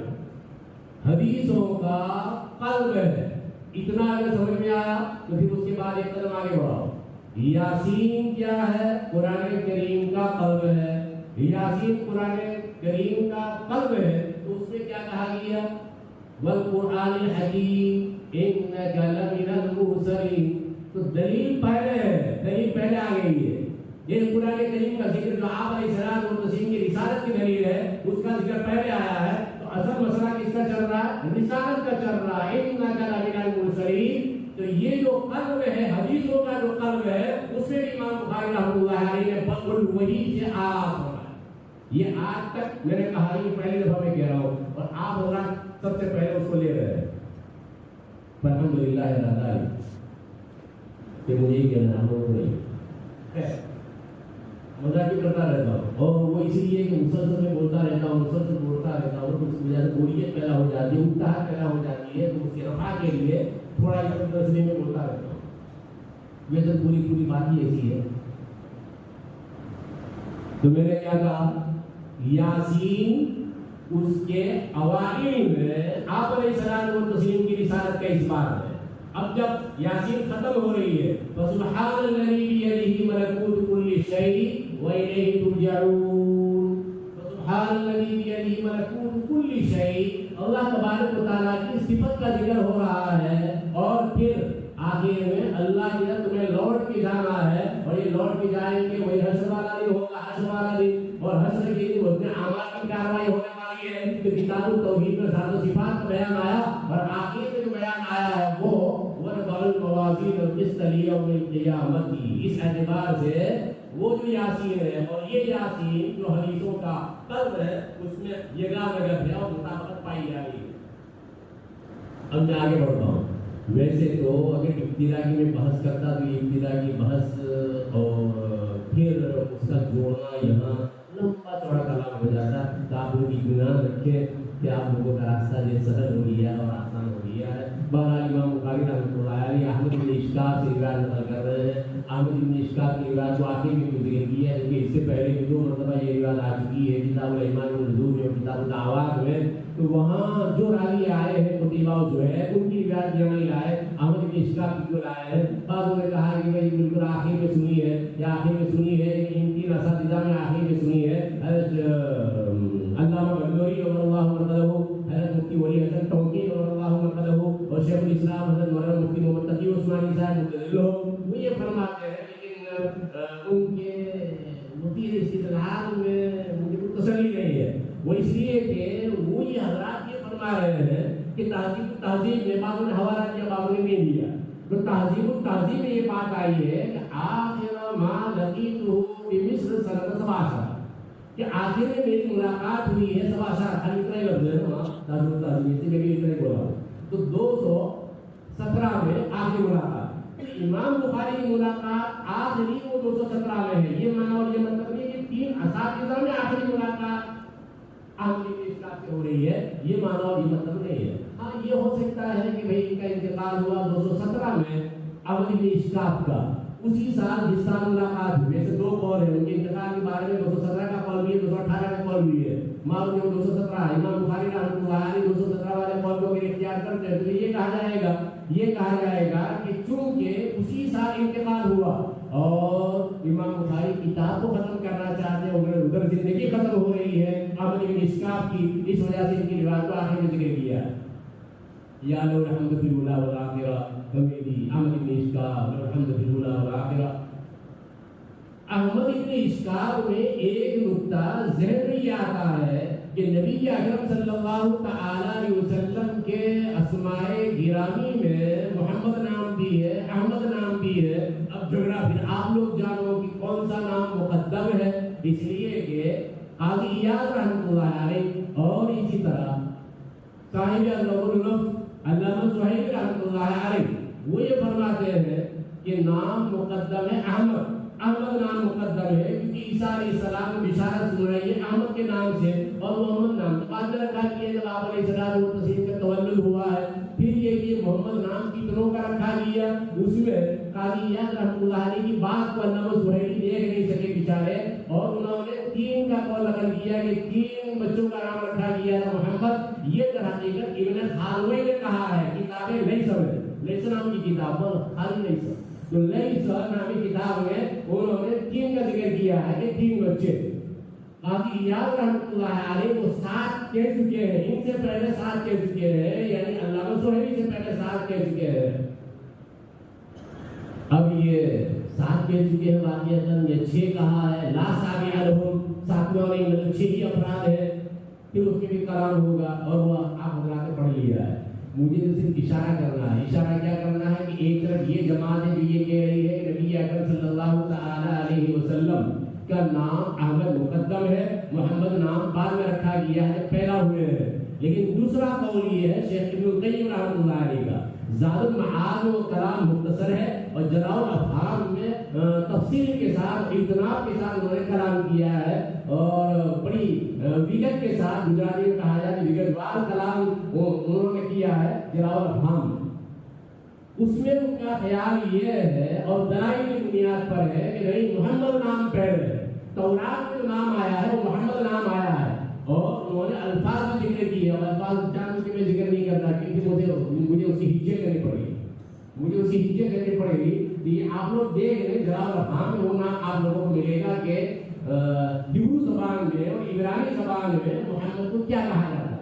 حدیثوں کا قلب ہے. اتنا اگر سمجھ میں آیا تو پھر اس کے بعد ایک قدم آگے بڑھاؤ. یاسین کیا ہے؟ قرآن کریم کا قلب ہے. یاسین قرآن کریم کا قلب ہے تو اس میں کیا کہا گیا؟ والقرآن الحکیم انک لمن المرسلین. تو دلیل پہلے ہے، دلیل پہلے آ گئی ہے. یہ قرآن کریم کا ذکر جو آپ علیہ السلام اور تسلیم کی رسالت کی دلیل ہے اس کا ذکر پہلے آیا ہے. تو اصل مسئلہ کس کا چل رہا ہے؟ رسالت کا چل رہا ہے. انک لمن المرسلین. تو یہ جو قلب ہے، حدیثوں کا جو قلب ہے، اس میں امام بخاری رحمۃ اللہ علیہ نے بقول وہی سے آغاز کرا. یہ آج تک میں نے کہا یہ پہلی دفعہ میں کہہ رہا ہوں اور آپ حضرات سب سے پہلے اس کو لے رہے ہیں. الحمدللہ العالمین کہ مجھے یہ کہنا ہے وہ نہیں مزاق بھی کرتا رہتا ہوں، اور وہ اسی لیے کہ مسلسل میں بولتا رہتا ہوں، مسلسل بولتا رہتا ہوں، تو اس کی وجہ سے بوریت پیدا ہو جاتی ہے، اکتاہٹ پیدا ہو جاتی ہے. تو اس کے رفع کے لیے تھوڑا تسلی میں بولتا رہتا ہوں. یہ تو پوری بات ہی ایسی ہے. تو میں نے کیا کہا؟ یاسین اس کے اوائل میں آپ علیہ السلام و تسلیم کی رسالت کا اس بات ہے. اب جب یاسین ختم ہو رہی ہے فسبحان الذی بیدہ ملکوت کل شیء وإلیہ ترجعون. فسبحان الذی بیدہ ملکوت کل شیء، اللہ تبارک و تعالیٰ کی صفت کا ذکر ہو رہا ہے. اور پھر آخر میں اللہ کی طرف تمہیں لوٹ کے جانا ہے، اور یہ لوٹ کے جائیں گے وہی حشر والا دن ہوگا، حشر والا دن. اور حشر کے دن اس میں اعمال کی کارروائی ہونے والی ہے. کہ کتاب التوحید میں ذات و صفات کا بیان آیا، اور آخر میں جو بیان آیا ہے وہ وَنَضَعُ الْمَوَازِينَ الْقِسْطَ لِيَوْمِ الْقِيَامَةِ. اس اعتبار سے وہ جو یاسین ہے اور یہ یاسین جو حدیثوں کا قلب ہے اس میں یگا لگت ہے اور مطابقت پائی جا رہی ہے. اب میں آگے بڑھتا ہوں. ویسے تو اگر ابتدا کی میں بحث کرتا تو یہ ابتدا کی بحث اور پھر اس کا جوڑنا یہاں لمبا چوڑا کلام ہو جاتا. تو آپ لوگ اطمینان رکھیں کہ آپ لوگوں کا راستہ یہ سہل ہو گیا اور آسان ہو گیا ہے. بہرحال امام بخاری رحمۃ اللہ علیہ احمد بن اشکار سے روایت نقل کر رہے ہیں. احمد بن اشکار کی روایت کو آخر میں ذکر کی ہے کہ اس سے پہلے بھی 2 مرتبہ یہ روایت آ چکی ہے کتاب الایمان والنذور میں اور کتاب الدعوات میں. تو وہاں جو راوی آئے ہیں قتیبہ جو ہے ان کی روایت یہاں نہیں لائے، احمد بن اشکار کی جو لائے ہیں. بعضوں نے کہا کہ بھائی بالکل آخر میں سنی ہے یا آخر میں سنی ہے، ان کی اساتذہ میں آخر میں سنی ہے. علامہ بغدادی اور اللہ مرتضی، حضرت مفتی ولی حسن توقی اور اللہ مرتضی، اور شیخ الاسلام حضرت مولانا مفتی محمد تقی عثمانی صاحب مجدد وہ یہ فرماتے ہیں. لیکن ان کے مفید استدلال میں مجھے کوئی تسلی نہیں ہے. وہ اس لیے کہ وہ یہ حضرات یہ فرما رہے ہیں کہ تہذیب میں بعضوں نے حوالہ کیا بعضوں نے نہیں دیا. تو تہذیب میں یہ بات آئی ہے کہ آخر ما لقیتہ بمصر سنۃ 17، کہ آخر میں میری ملاقات ہوئی ہے 17، خالی اتنا ہی لفظ ہے نا تہذیب سے میں بھی اتنا ہی بولا ہوں. تو 217 میں آخری ملاقات. امام بخاری کی ملاقات آخری وہ 217 میں ہے. یہ معنی اور یہ مطلب نہیں کہ 3 اساتذہ میں آخری ملاقات احمد بن اشکار سے ہو رہی ہے، یہ معنی اور یہ مطلب نہیں ہے. ہاں یہ ہو سکتا ہے کہ بھئی ان کا انتقال ہوا 217 میں احمد بن اشکار کا، اسی سال جس سال ملاقات ہوئی. ایسے 2 قول ہیں ان کے انتقال کے بارے میں. 217 کا قول بھی ہے، 218 کا قول بھی ہے. معلوم ہے 217 امام بخاری رحمۃ اللہ علیہ 217 والے قول کو بھی اختیار کرتے ہیں. تو یہ کہا جائے گا کہ چونکہ اسی سال انتقال ہوا اور امام بخاری کتاب کو ختم کرنا چاہتے ہیں، ادھر زندگی ختم ہو رہی ہے احمد بن اشکار کی، اس وجہ سے ان کی روایت کو آخر میں ذکر کیا. یا لو الحمد فی الاولی والآخرہ، کمیلی احمد بن اشکار لو الحمد فی الاولی والآخرہ. احمد بن اشکار میں ایک نکتہ ذہن میں یہ آتا ہے کہ نبی اکرم صلی اللہ تعالی علیہ وسلم کے اسماء گرامی میں محمد نام بھی ہے، احمد نام بھی ہے. اب جھگڑا پھر آپ لوگ جانو کہ کون سا نام مقدم ہے. اس لیے کہ قاضی ایاض رحمۃ اللہ علیہ اور اسی طرح صاحب النفس علامہ سہیل رحمۃ اللہ علیہ وہ یہ فرماتے ہیں کہ نام مقدم ہے احمد نام مقدم ہے کیونکہ عیسیٰ علیہ السلام نے بشارت سنائی ہے احمد کے نام سے، اور وہ کیا جب آپ علیہ السلام کا تولد ہوا ہے. پھر یہ کہ محمد نام کتنوں کا رکھا گیا. اس میں قاضی یاد رحمۃ اللہ علیہ کی بات کو علامہ سہیلی دیکھ نہیں سکے بیچارے, اور انہوں نے 3 کا قول نقل کیا کہ 3 بچوں کا نام رکھا گیا تھا محمد. یہ در حقیقت ابن خالوی نے کہا ہے, کتابیں نہیں سمجھ لیس نام کی کتاب پر خالی نہیں سمجھ, تو لیس نامی کتاب میں انہوں نے 3 کا ذکر کیا ہے کہ 3 بچے. قاضی ایاض رحمۃ اللہ علیہ وہ 7 کہہ چکے ہیں, ان سے پہلے 7 کہہ چکے ہیں, یعنی علامہ سہیلی سے پہلے 7 کہہ چکے ہیں. اب یہ 7 کہہ چکے ہیں واقعتاً, یہ 6 کہا ہے. لا سابع لہم, 7واں نہیں مطلب 6 ہی افراد ہے. پھر اس کے بھی کلام ہوگا, اور وہ آپ حضرات نے پڑھ لیا ہے. مجھے صرف اشارہ کرنا ہے. اشارہ کیا کرنا ہے کہ ایک طرف یہ جماعت ہے جو یہ کہہ رہی ہے کہ نبی اکرم صلی اللہ تعالی علیہ وسلم کا نام احمد مقدم ہے, محمد نام بعد میں رکھا گیا ہے, پیدا ہوئے ہیں. لیکن دوسرا قول یہ ہے شیخ ابن القیم رحمۃ اللہ علیہ کا, زاد المعاد وہ کلام مختصر ہے, اور جلاء الافہام میں تفصیل کے ساتھ اجتناب کے ساتھ انہوں نے کلام کیا ہے, اور بڑی وگت کے ساتھ گجراتی میں کہا جائے وگتوار کلام انہوں نے کیا ہے جلاء الافہام. اس میں ان کا خیال یہ ہے اور دلائل کی بنیاد پر ہے کہ نہیں محمد نام پہلے ہے. تورات میں جو نام آیا ہے وہ محمد نام آیا ہے, اور انہوں نے الفاظ میں ذکر کیے, اور الفاظ جان کے میں ذکر نہیں کرتا کیونکہ مجھے اسی ہجے کرنی پڑے گی. یہ آپ لوگ دیکھ لیں جلاء الافہام میں ہونا آپ لوگوں کو ملے گا کہ ہبرو زبان میں اور عبرانی زبان میں محمد کو کیا کہا جاتا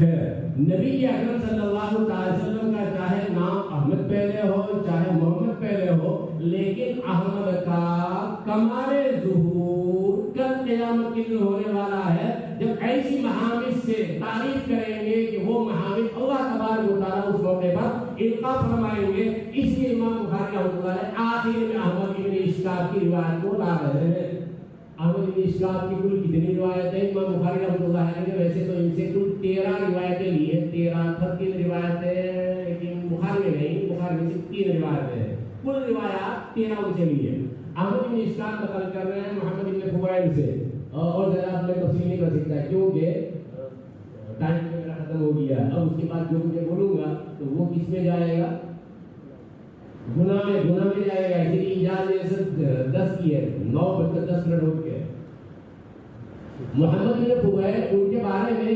ہے. نبی اکرم صلی اللہ علیہ وسلم کا چاہے نام احمد پہلے ہو چاہے محمد پہلے ہو, لیکن احمد کا کمال ظہور کل قیامت کے دن ہونے والا ہے, جب ایسی محامد سے تعریف کریں گے کہ وہ محامد اللہ تبارک و تعالیٰ اس موقع پر القاء فرمائیں گے. اس لیے امام بخاری رحمۃ اللہ علیہ آخر میں احمد بن اشکاب کی روایت کو لا رہے ہیں. احمد بن اشکاب کی کل کتنی روایتیں امام بخاری رحمۃ اللہ علیہ نے ویسے تو ان سے کل 13 روایتیں لی ہیں, 13 روایتیں, لیکن بخاری میں نہیں, بخاری میں صرف 3 روایتیں ہیں, کل روایات 13 ان سے لی ہیں. احمد بن اشکاب نقل کر رہے ہیں محمد بن فضیل سے, اور ذرا میں تفصیل نہیں کر سکتا کیونکہ ٹائم میرا ختم ہو گیا. اب اس کے بعد جو مجھے بولوں گا تو وہ کس میں جائے گا, گناہ میں جائے گا. اسی لیے اجازت 10 کی ہے, 9 بج کر 10 منٹ ہو گئے. محمد بن فضیل ان کے بارے میں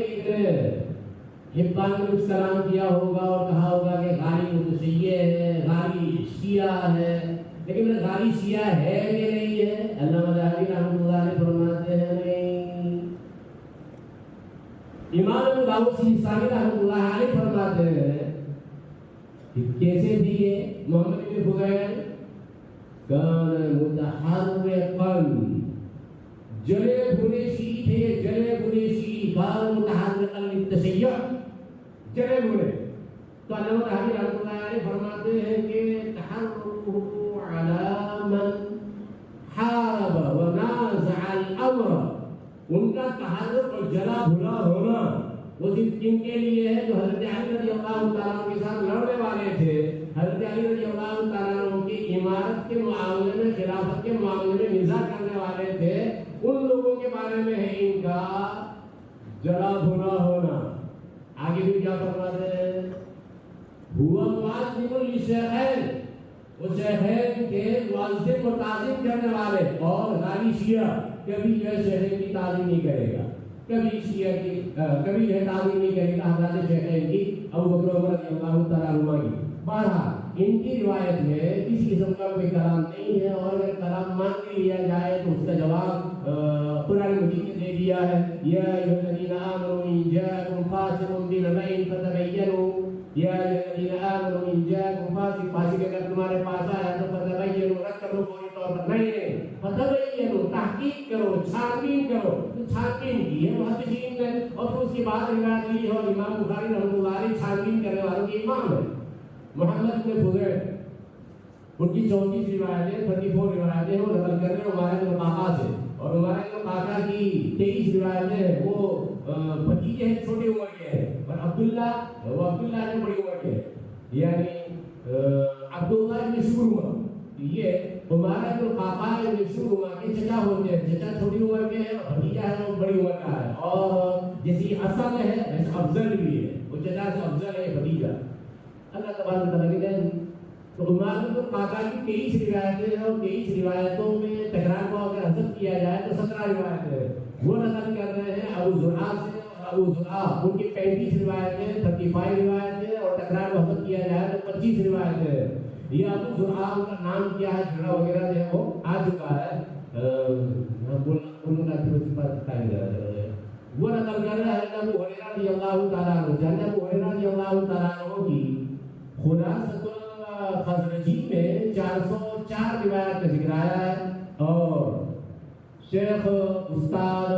حبان نے کچھ کلام کیا ہوگا اور کہا ہوگا کہ غاری متشیع ہے, غاری شیعہ ہے, لیکن غاری شیعہ ہے کہ نہیں ہے. علامہ ذہبی رحمۃ اللہ علیہ فرماتے ہیں نہیں. امام ابو داؤد سجستانی رحمۃ اللہ علیہ فرماتے ہیں کیسے تھی یہ محمد بن فضیل, کان متحرقا, جلے بھنے شیعی تھے, جلے بھنے شیعی, کان متحرقا للتشیع, جلے بھنے. تو علامہ ذہبی رحمۃ اللہ علیہ فرماتے ہیں کہ تحرقه على من حارب ونازع الامر, ان کا تحرک اور جلا بھلا ہونا وہ صرف ان کے لیے ہے جو حضرت علی رضی اللہ تعالیٰ کے ساتھ لڑنے والے تھے. حضرت علی رضی اللہ تعالیٰ کی عمارت کے معاملے میں, خلافت کے معاملے میں نزاع کرنے والے تھے, ان لوگوں کے بارے میں ہے ان کا جلا بھلا ہونا. آگے بھی کیا فرماتے ہیں, ہوا معظم للشیخین, وہ شیخین کے معظم و تعظیم کرنے والے, اور غاری شیعہ کبھی یہ شیخین کی تعظیم نہیں کرے گا, کبھی شیعہ کی کبھی یہ تعظیم نہیں کرے گا حضرات شیخین کی, ابو بکر عمر رضی اللہ تعالیٰ عنہ کی. بہرحال ان کی روایت میں کسی قسم کا کوئی کلام نہیں ہے, اور اگر کلام مان کے لیا جائے تو اس کا جواب قرآن مجید نے دے دیا ہے. یا ایھا الذین آمنوا ان جاءکم فاسق بنبأ فتبینوا, یا ایھا الذین آمنوا ان جاءکم فاسق اگر تمہارے پاس آیا تو فتبینوا, رکھ کر لو فوری طور پر نہیں, فتبینوا تحقیق کرو, چھان بین کرو. چھان بین کی ہے محدثین نے, اور پھر اس کے بعد روایت لی ہے, اور امام بخاری رحمۃ اللہ علیہ چھان بین کرنے والوں کے امام ہے. محمد بن فضیل ان کی 34 روایتیں 34 روایتیں وہ نقل کر رہے ہیں ہمارے جو کاکا سے, اور ہمارے جو کاکا کی 23 روایتیں ہیں وہ بھتیجے ہیں, چھوٹی عمر کے ہیں, اور عبداللہ نے بڑی عمر کے ہیں, یعنی عبداللہ بن شبرمہ یہ عمارہ بن قعقاع بن شعبہ کے چچا ہوتے ہیں. چچا چھوٹی عمر کے ہے اور بھتیجا ہے وہ بڑی عمر کا ہے. اور جیسی اصل ہے ویسے افضل بھی ہے. وہ چچا سے افضل ہے بھتیجا. اللہ تبارک و تعالیٰ کے تو عمارہ بن قعقاع کی 23 روایتیں ہیں اور 23 روایتوں میں تکرار کو اگر حذف کیا جائے تو 17 روایتیں ہیں. وہ نقل کر رہے ہیں ابو زرعہ سے. ابو زرعہ ان کی 35 روایتیں 35 روایتیں اور تکرار کو حذف کیا جائے تو 25 روایتیں ہیں. یہ ابو زرعہ کا نام کیا ہے جھگڑا وغیرہ جو ہے وہ آ چکا ہے. وہ نقل کر رہا ہے ابو ہریرہ رضی اللہ تعالیٰ عنہ. ابو ہریرہ رضی اللہ تعالیٰ عنہ کی خلاصۃ الخزرجی میں 404 روایت کا ذکر آیا ہے. اور شیخ استاد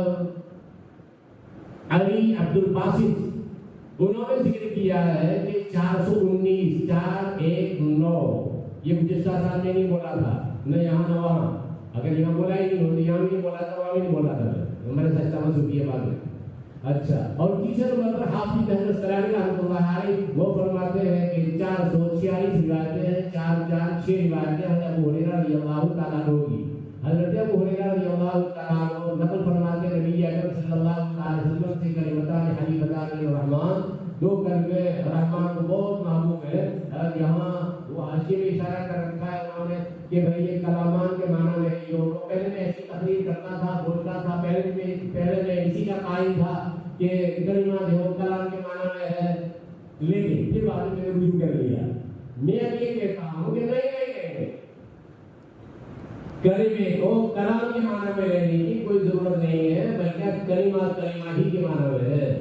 علی عبد الباسط انہوں نے ذکر کیا ہے کہ 419 419 یہ گزشتہ سال میں نہیں بولا تھا نہ یہاں نہ وہاں. اگر یہاں بولا ہی نہیں ہوتی یہاں نہیں بولا تھا وہاں بھی نہیں بولا تھا. ہمارے سچ سمجھ چکی ہے بات میں. اچھا اور تیسرے نمبر پر حافظ بن سلام رحمۃ اللہ علیہ وہ فرماتے ہیں کہ 446 روایتیں ہیں. 446 روایتیں ہیں ابو ہریرہ رضی اللہ تعالیٰ عنہ کی. حضرت ابو ہریرہ رضی اللہ تعالیٰ عنہ نقل فرماتے ہیں نبی اکرم صلی اللہ علیہ وسلم سے کلمتان حبیبتان الرحمن. دو کلمے رحمان کو بہت محبوب ہے. یہاں وہ حاشیے میں اشارہ کر رکھا ہے انہوں نے کہ بھائی یہ کلامان کے معنی میں جو پہلے میں ایسی تقریر کرتا تھا بولتا تھا پہلے میں اسی کا قائل تھا کہ کلمہ جو کلام کے معنی میں ہے. لیکن پھر بعد میں رجوع کر لیا. میں اب یہ کہتا ہوں کہ نہیں کلمے کو کلام کے معنی میں لینے کی کوئی ضرورت نہیں ہے بلکہ کلمہ ہی کے معنی میں ہے.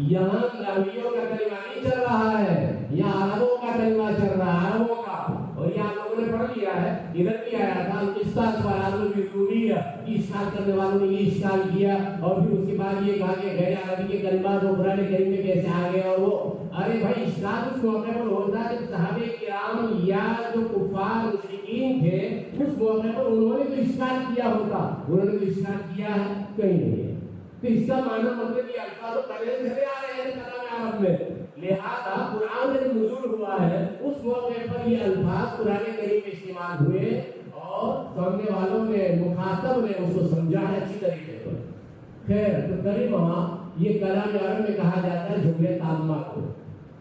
یہاں عربیوں کا کلمہ نہیں چل رہا ہے یہاں عربوں کا کلمہ چل رہا ہے عربوں کا. اور یہ آپ لوگوں نے پڑھ لیا ہے ادھر بھی آیا تھا استاد والوں کی ضروریت اشکال کرنے والوں نے یہ اشکال کیا اور پھر اس کے بعد یہ کہا کہ غیر عربی کے کلمات وہ قرآن کریم میں کیسے آ گئے. اور وہ ارے بھائی اشکال اس موقع پر ہوتا ہے کہ صحابہ کرام یا جو کفار مشرکین تھے اس موقع پر انہوں نے جو اشکال کیا ہوتا انہوں نے جو اشکال کیا ہے کہیں نہیں ہے. تو اس کا معنی مطلب یہ الفاظ پہلے سے چلے آ رہے ہیں کلام عرب میں. لہذا قرآن میں نزول ہوا ہے اس موقع پر یہ الفاظ قرآن کریم میں استعمال ہوئے اور سامنے والوں نے مخاطب نے اس کو سمجھا ہے اچھی طریقے پر. خیر تو کلمہ یہ کلام عرب میں کہا جاتا ہے جملے تامہ کو.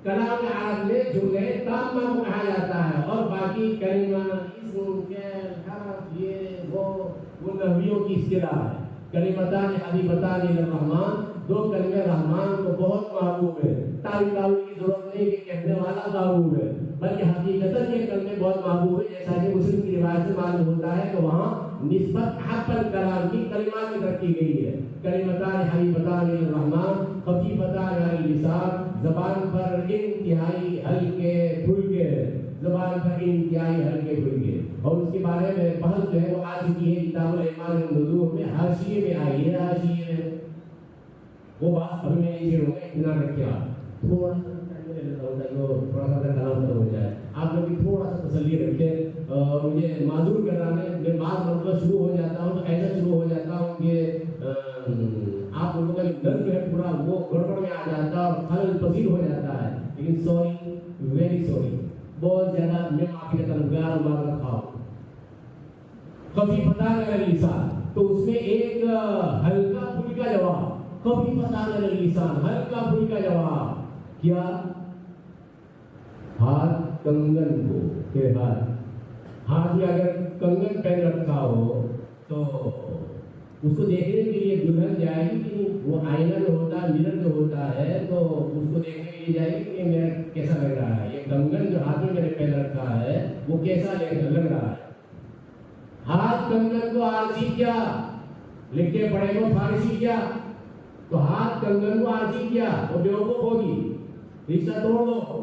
کلام عرب میں جملے تامہ کو کہا جاتا ہے اور باقی کلمہ اسم فعل حرف یہ وہ نحویوں کی اصطلاح ہے. کلمتان حبیبتان الرحمن دو کلمے رحمان کو بہت محبوب ہے. تعریف کی ضرورت نہیں کہ کہنے والا محبوب ہے بلکہ حقیقتاً یہ کلمے بہت محبوب ہے. جیسا کہ مسلم کی روایت سے معلوم ہوتا ہے کہ وہاں نسبت حق الکلام کی کلمات کی رکھی گئی ہے. کلمتان حبیبتان الرحمن خفیفتان علی اللسان زبان پر انتہائی ہلکے پھلکے زبان پر انتہائی ہلکے پھلکے. اور اس کے بارے میں بحث جو ہے وہ آ چکی ہے کتاب الایمان النذور میں حاشیے میں آئی ہے. حاشیے میں وہ بات اب میں یہ ہوں گا اطمینان رکھے آپ تھوڑا سا کلام ہو جائے آپ لوگ بھی تھوڑا سا تسلی رکھیں. مجھے معذور کرانے میں بعض مرتبہ شروع ہو جاتا ہوں تو ایسا شروع ہو جاتا ہوں کہ آپ لوگوں کا جو درد ہے پورا وہ گڑبڑ میں آ جاتا ہے اور خلل پذیر ہو جاتا ہے. لیکن سوری ویری سوری بہت زیادہ میں معافی کا طلبگار اور معذرت خواہ ہوں. خفیفتان علی اللسان تو اس میں ایک ہلکا پھلکا جواب. خفیفتان علی اللسان ہلکا پھلکا جواب کیا ہاتھ کنگن کو کہ ہاتھ میں اگر کنگن پہن رکھا ہو تو اس کو دیکھنے کے لیے دلہن جائے گی کہ وہ آئینہ جو ہوتا ہے مرر جو ہوتا ہے تو اس کو دیکھنے کے لیے جائے گی کہ میرا کیسا لگ رہا ہے. یہ کنگن جو ہاتھ میں میرے پہن رکھا ہے وہ کیسا لگ رہا ہے. ہاتھ کنگن کو عارضی کیا لکھ کے پڑھے کو فارسی کیا تو ہاتھ کنگن کو عارضی کیا وہ بیوقوف ہوگی. رشتہ توڑ دو.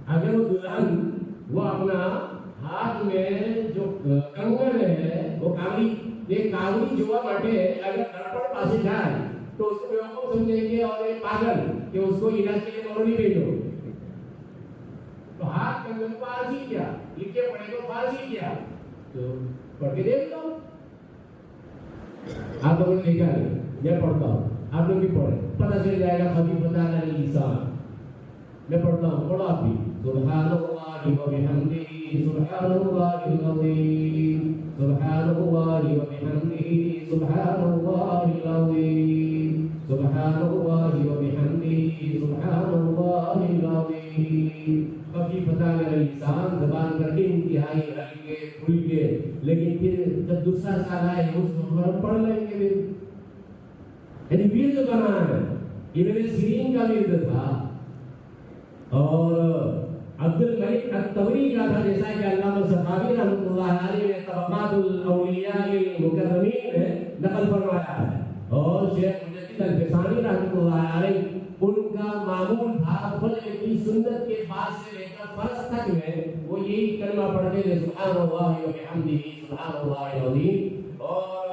اگر وہ دلہن وہ اپنا ہاتھ میں جو کنگن ہے وہ کاغذی جو بٹے اگر گڑبڑ پاسے جائے تو اس کو بیوقوف سمجھیں گے اور ایک پاگل کہ اس کو علاج کے لیے مولوی بھیجو. تو ہاتھ کنگن کو عارضی کیا لکھے پڑھے کو فارسی کیا تو پڑھ کے دیکھ لو. آپ لوگوں نے دیکھا ہے میں پڑھتا ہوں آپ لوگ بھی پڑھیں پتہ چل جائے گا. خفیفتان علی اللسان میں پڑھتا ہوں پڑھو آپ بھی سبحان الله وبحمده سبحان الله العظيم سبحان الله وبحمده سبحان الله العظيم سبحان الله وبحمده سبحان الله العظيم خفیفۃ علی اللسان زبان پر انتہائی ہلکے پھلکے لیکن پھر جب دوسرا سال آئے اس میں پڑھ لیں گے یعنی ورد بنانا ہے یہ میرے سیرین کا ورد تھا اور عبد الملک التوری کا تھا جیسا کہ علامہ سخاوی رحمۃ اللہ علیہ نے طبقات الاولیاء المکرمین میں نقل فرمایا ہے اور شیخ مجدد الفسانی رحمۃ اللہ علیہ ان کا معمول تھا فجر کی سنت کے بعد سے لے کر فرض تک میں وہ یہی کلمہ پڑھتے تھے سبحان اللہ وبحمدہ سبحان اللہ العظیم اور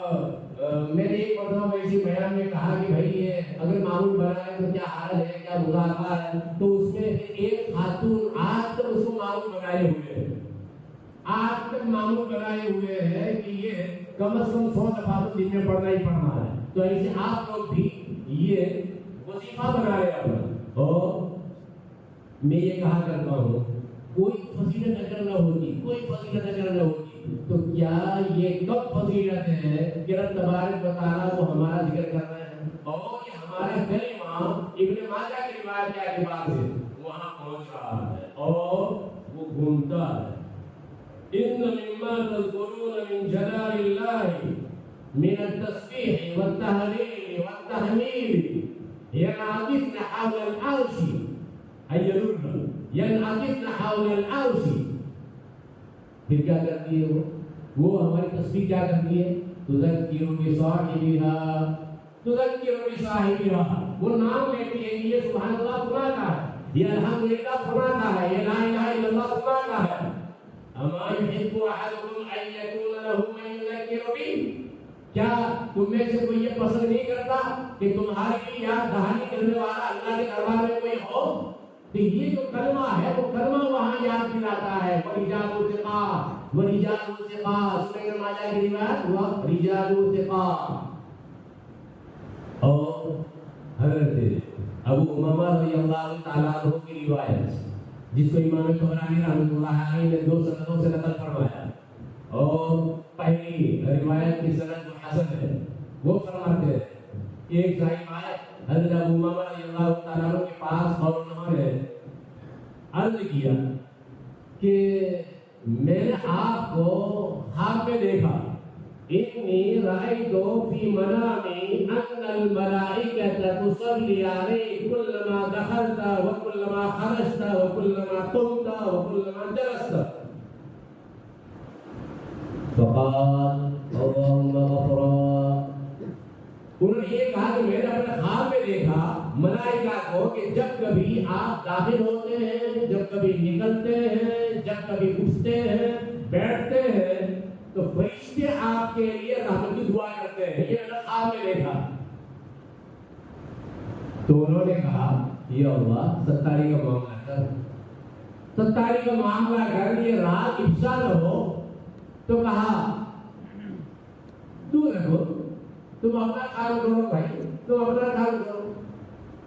میں نے ایک مرتبہ اسی بیان میں کہا کہ بھائی یہ اگر معمول بنا ہے تو کیا حال ہے کیا مذاکرہ ہے تو اس میں ایک خاتون آج تک اس کو معمول بنائے ہوئے ہیں آج تک معمول بنائے ہوئے ہیں کہ یہ کم از کم 100 دفعہ تو دن میں پڑھنا ہی پڑھنا ہے تو ایسے آپ لوگ بھی یہ وظیفہ بنا رہے ہیں اور میں یہ کہا کرتا ہوں کوئی فضیلت اگر نہ ہوتی تو کیا یہ کب فضیلت ہے کہ رب تبارک و تعالیٰ وہ ہمارا ذکر کر رہے ہیں اور یہ ہمارا کلمہ ابن ماجہ کی روایت کے اعتبار سے وہاں پہنچ رہا ہے اور وہ گھومتا ہے ان مما تذکرون من جلال اللہ من التسبیح والتہلیل والتحمیل ينعطفن حول العرش ينعطفن حول العرش پھر کیا کرتی ہے وہ ہماری تسبیح کیا کرتی ہے تذکر بصاحبها وہ نام لیتی ہے یہ سبحان اللہ فلاں کا ہے یہ الحمدللہ فلاں کا ہے یہ لا الہ الا اللہ فلاں کا ہے اما يحب احدكم ان يكون له من يذكر به کیا تم میں سے کوئی یہ پسند نہیں کرتا کہ تمہارے لیے یاد دہانی کرنے والا اللہ کے دربار میں کوئی ہو تو یہ جو کلمہ ہے وہ کلمہ وہاں یاد دلاتا ہے ورجال ثقا سنن ماجہ کی روایت ہوا رجال ثقا اور حضرت ابو امامہ رضی اللہ تعالیٰ عنہ کی روایت جس کو امام طبرانی رحمۃ اللہ علیہ نے 2 سندوں سے نقل فرمایا اور پہلی روایت کی سند جو حسن ہے وہ فرماتے ہیں ایک صحیح آیت حضرت ابو امامہ رضی اللہ تعالیٰ عنہ کے پاس اور انہوں نے عرض کیا کہ میں نے آپ کو خواب میں دیکھا انی رأیت فی منامی ان الملائکۃ تصلی علیک کلما دخلت وکلما خرجت وکلما قمت وکلما جلست فقال اللهم غفرا انہوں نے یہ کہا کہ میں نے اپنے خواب میں دیکھا ملائکہ کو کہ جب کبھی آپ داخل ہوتے ہیں جب کبھی نکلتے ہیں جب کبھی اٹھتے ہیں بیٹھتے ہیں تو فرشتے آپ کے لیے رحمت کی دعا کرتے ہیں یہ میں نے خواب میں دیکھا تو انہوں نے کہا یا اللہ 27 کا معاملہ کر 27 کا معاملہ کر یہ رات افسا نہ ہو تو کہا تو رکھو تم اپنا کام کرو بھائی تم اپنا کام کرو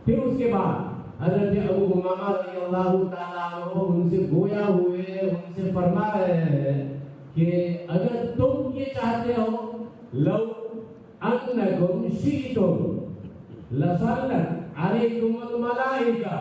پھر اس کے بعد حضرت ابو امامہ رضی اللہ تعالیٰ عنہ ان سے گویا ہوئے ان سے فرما رہے ہیں کہ اگر تم یہ چاہتے ہو لو انکم شئتم لصلت علیکم الملائکہ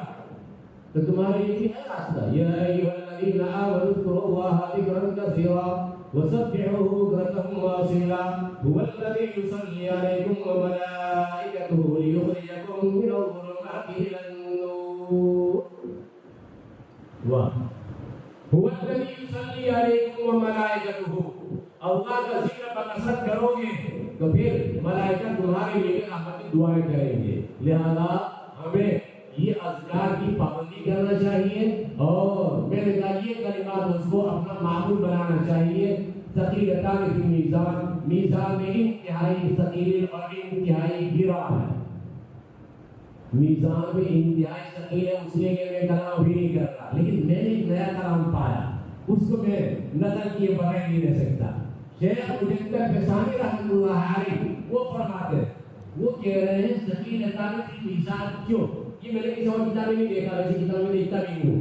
تو تمہارے لیے ہے راستہ یا ایھا الذین آمنوا اذکروا اللہ ذکرا کثیرا وسبحوه بكرة وأصيلا هو الذي يصلي عليكم وملائكته ليخرجكم من الظلمات إلى النور هو الذي يصلي عليكم وملائكته اللہ کا ذکر بکثرت کرو گے تو پھر ملائکہ تمہارے لیے رحمت کی دعائیں کریں گے لہذا ہمیں یہ اذکار کی پابندی کرنا چاہیے اور میں نے کہا یہ کلمات اس کو اپنا معمول بنانا چاہیے ثقیلتان فی میزان میزان میں انتہائی ثقیل اور انتہائی گرا ہے میزان میں انتہائی ثقیل ہے اس لیے کہ میں کلام بھی نہیں کر رہا لیکن میں نے ایک نیا کلام پایا اس کو میں نقل کیے بغیر نہیں رہ سکتا شیخ مجدد الفسانی رحمۃ اللہ علیہ وہ فرماتے ہیں وہ کہہ رہے ہیں ثقیلتان فی میزان کیوں یہ میں نے کسی اور کتاب میں نہیں دیکھا ویسے کتاب میں دیکھتا بھی ہوں